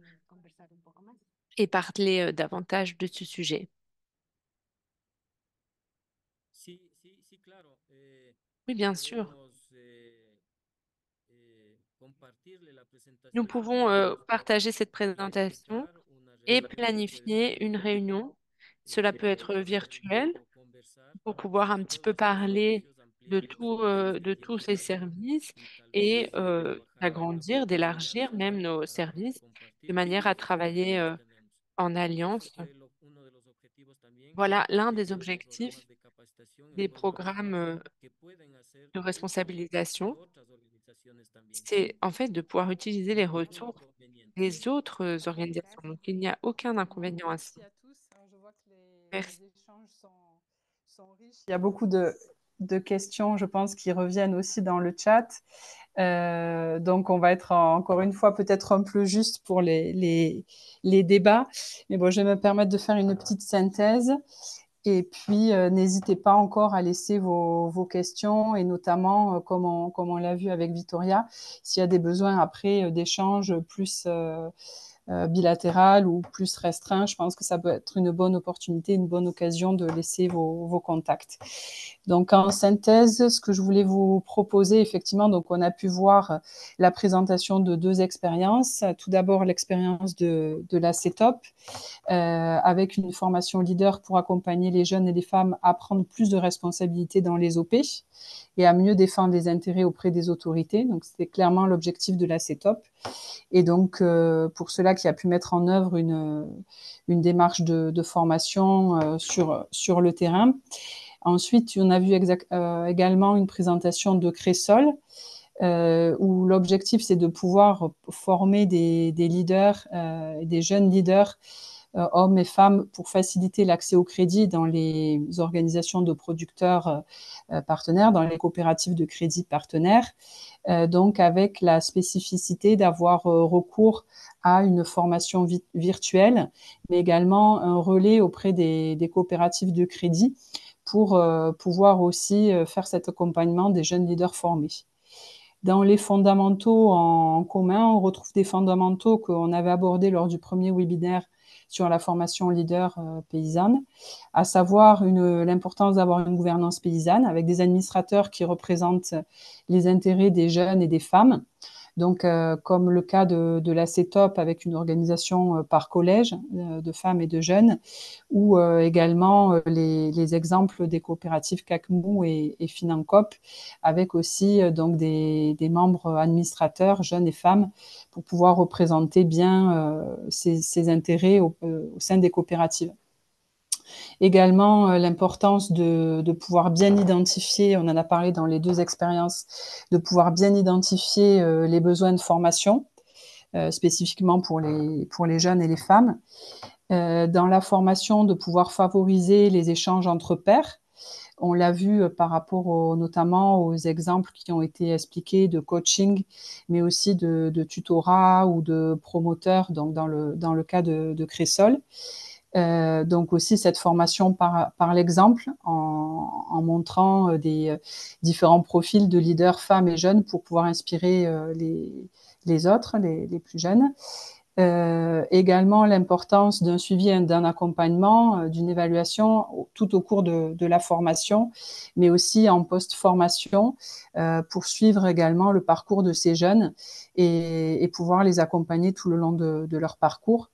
et parler davantage de ce sujet. Oui, bien sûr. Nous pouvons partager cette présentation et planifier une réunion. Cela peut être virtuel pour pouvoir un petit peu parler de tous ces services et d'agrandir, d'élargir même nos services de manière à travailler en alliance. Voilà l'un des objectifs des programmes de responsabilisation, c'est en fait de pouvoir utiliser les ressources des autres organisations. Donc, il n'y a aucun inconvénient à ça. Merci. Les échanges sont riches. Il y a beaucoup de questions, je pense, qui reviennent aussi dans le chat. Donc, on va être encore une fois peut-être un peu juste pour les débats. Mais bon, je vais me permettre de faire une petite synthèse. Et puis, n'hésitez pas encore à laisser vos questions et notamment, comme on l'a vu avec Victoria, s'il y a des besoins après d'échanges plus bilatéral ou plus restreint, je pense que ça peut être une bonne opportunité, une bonne occasion de laisser vos contacts. Donc, en synthèse, ce que je voulais vous proposer, effectivement, donc on a pu voir la présentation de deux expériences. Tout d'abord, l'expérience de la CETOP, avec une formation leader pour accompagner les jeunes et les femmes à prendre plus de responsabilités dans les OP et à mieux défendre les intérêts auprès des autorités. Donc, c'était clairement l'objectif de la CETOP. Et donc, pour cela, qui a pu mettre en œuvre une démarche de formation sur le terrain. Ensuite, on a vu également une présentation de Cressol, où l'objectif, c'est de pouvoir former des leaders, des jeunes leaders, hommes et femmes, pour faciliter l'accès au crédit dans les organisations de producteurs partenaires, dans les coopératives de crédit partenaires, donc avec la spécificité d'avoir recours à une formation virtuelle, mais également un relais auprès des coopératives de crédit pour pouvoir aussi faire cet accompagnement des jeunes leaders formés. Dans les fondamentaux en commun, on retrouve des fondamentaux qu'on avait abordés lors du premier webinaire sur la formation leader paysanne, à savoir l'importance d'avoir une gouvernance paysanne avec des administrateurs qui représentent les intérêts des jeunes et des femmes. Donc, comme le cas de la CETOP avec une organisation par collège de femmes et de jeunes, ou également les exemples des coopératives CACMU et Financop, avec aussi donc des membres administrateurs, jeunes et femmes, pour pouvoir représenter bien ces intérêts au sein des coopératives. Également, l'importance de pouvoir bien identifier, on en a parlé dans les 2 expériences, de pouvoir bien identifier les besoins de formation, spécifiquement pour les jeunes et les femmes. Dans la formation, de pouvoir favoriser les échanges entre pairs. On l'a vu par rapport notamment aux exemples qui ont été expliqués de coaching, mais aussi de tutorat ou de promoteur, donc dans le cas de Cressol. Donc aussi cette formation par l'exemple en montrant des différents profils de leaders femmes et jeunes pour pouvoir inspirer les autres, les plus jeunes. Également l'importance d'un suivi et d'un accompagnement, d'une évaluation tout au cours de la formation, mais aussi en post-formation pour suivre également le parcours de ces jeunes et pouvoir les accompagner tout le long de leur parcours.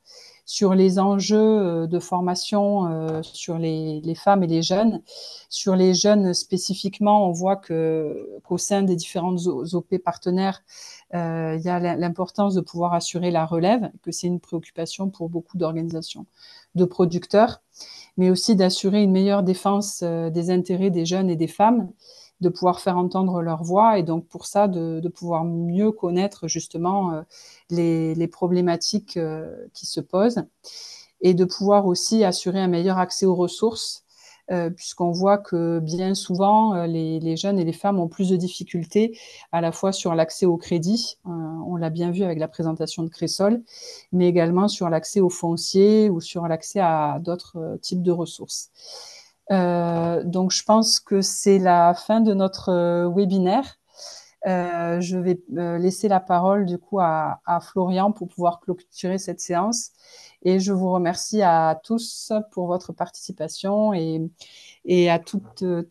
Sur les enjeux de formation sur les femmes et les jeunes. Sur les jeunes spécifiquement, on voit qu'au sein des différentes OP partenaires, il y a l'importance de pouvoir assurer la relève, que c'est une préoccupation pour beaucoup d'organisations de producteurs, mais aussi d'assurer une meilleure défense des intérêts des jeunes et des femmes, de pouvoir faire entendre leur voix et donc pour ça de pouvoir mieux connaître justement les problématiques qui se posent et de pouvoir aussi assurer un meilleur accès aux ressources puisqu'on voit que bien souvent les jeunes et les femmes ont plus de difficultés à la fois sur l'accès au crédit, on l'a bien vu avec la présentation de Cressol, mais également sur l'accès au foncier ou sur l'accès à d'autres types de ressources. Donc, je pense que c'est la fin de notre webinaire. Je vais laisser la parole du coup à Florian pour pouvoir clôturer cette séance. Et je vous remercie à tous pour votre participation et à tous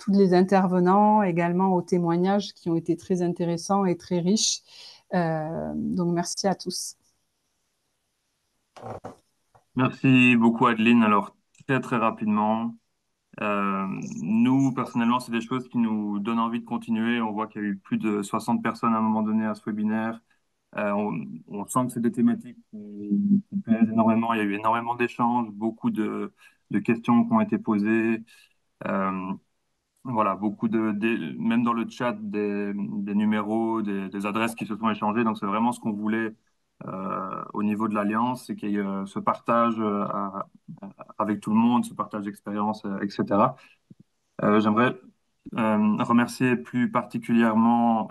les intervenants, également aux témoignages qui ont été très intéressants et très riches. Donc, merci à tous. Merci beaucoup, Adeline. Alors, très, très rapidement, nous, personnellement, c'est des choses qui nous donnent envie de continuer. On voit qu'il y a eu plus de 60 personnes à un moment donné à ce webinaire. On sent que c'est des thématiques qui plaisent énormément. Il y a eu énormément d'échanges, beaucoup de questions qui ont été posées. Voilà, même dans le chat, des numéros, des adresses qui se sont échangées. Donc, c'est vraiment ce qu'on voulait au niveau de l'Alliance, c'est qu'il y ait ce partage avec tout le monde, ce partage d'expérience, etc. J'aimerais remercier plus particulièrement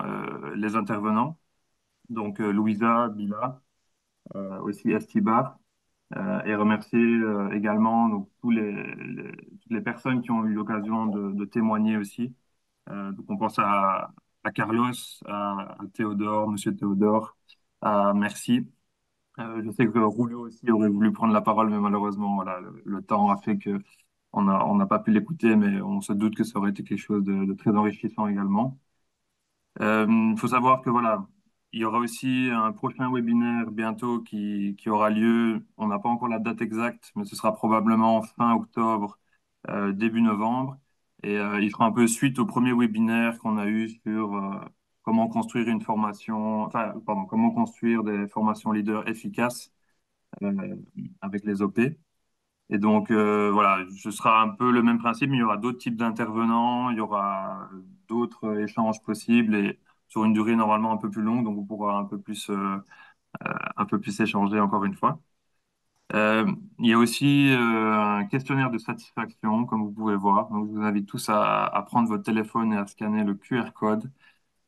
les intervenants, donc Louisa, Bila, aussi Estibar, et remercier également donc, toutes les personnes qui ont eu l'occasion de témoigner aussi. Donc on pense à Carlos, à Théodore, Monsieur Théodore, à Merci. Je sais que Rouleau aussi aurait voulu prendre la parole, mais malheureusement, voilà, le temps a fait que on n'a pas pu l'écouter, mais on se doute que ça aurait été quelque chose de très enrichissant également. Il faut savoir que voilà, il y aura aussi un prochain webinaire bientôt qui aura lieu. On n'a pas encore la date exacte, mais ce sera probablement fin octobre, début novembre. Et il fera un peu suite au premier webinaire qu'on a eu sur comment construire une formation, enfin, pardon, comment construire des formations leaders efficaces euh, avec les OP. Et donc, voilà, ce sera un peu le même principe, mais il y aura d'autres types d'intervenants, il y aura d'autres échanges possibles et sur une durée normalement un peu plus longue, donc on pourra un peu plus échanger encore une fois. Il y a aussi un questionnaire de satisfaction, comme vous pouvez voir. Donc, je vous invite tous à prendre votre téléphone et à scanner le QR code.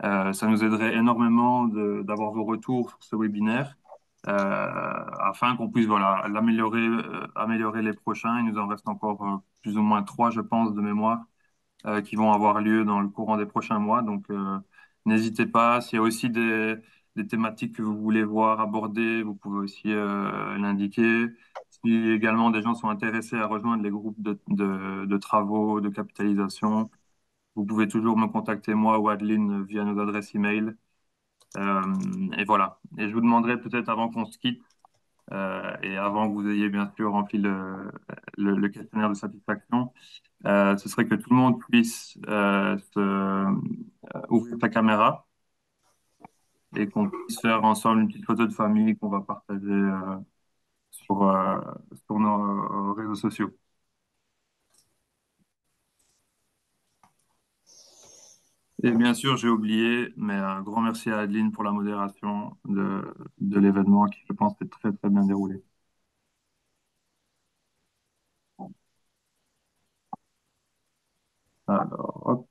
Ça nous aiderait énormément d'avoir vos retours sur ce webinaire afin qu'on puisse voilà, améliorer les prochains. Il nous en reste encore plus ou moins 3, je pense, de mémoire qui vont avoir lieu dans le courant des prochains mois. Donc, n'hésitez pas. S'il y a aussi des thématiques que vous voulez voir abordées, vous pouvez aussi l'indiquer. Si également des gens sont intéressés à rejoindre les groupes de travaux, de capitalisation, vous pouvez toujours me contacter moi ou Adeline via nos adresses email. Et voilà. Et je vous demanderai peut-être avant qu'on se quitte et avant que vous ayez bien sûr rempli le questionnaire de satisfaction, ce serait que tout le monde puisse ouvrir sa caméra et qu'on puisse faire ensemble une petite photo de famille qu'on va partager sur, euh, sur nos réseaux sociaux. Et bien sûr, j'ai oublié, mais un grand merci à Adeline pour la modération de l'événement qui, je pense, est très, très bien déroulé. Alors, hop,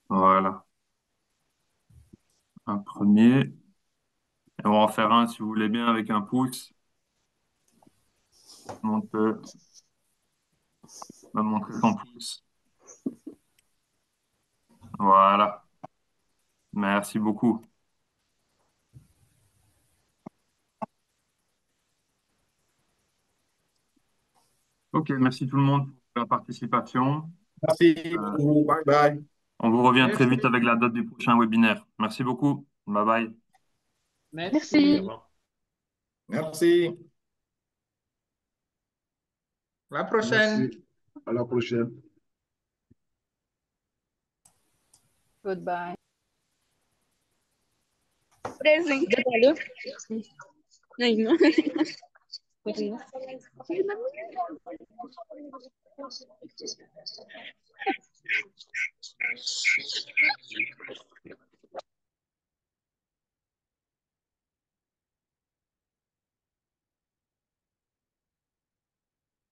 voilà, un premier. Et on va en faire un, si vous voulez bien, avec un pouce. On peut me montrer son pouce. Voilà, merci beaucoup. Ok, merci tout le monde pour la participation. Merci beaucoup. Bye bye. On vous revient très Merci. vite avec la date du prochain webinaire. Merci beaucoup. Bye bye. Merci. Merci. À la prochaine. Merci. À la prochaine. Goodbye. Present. Ay, no.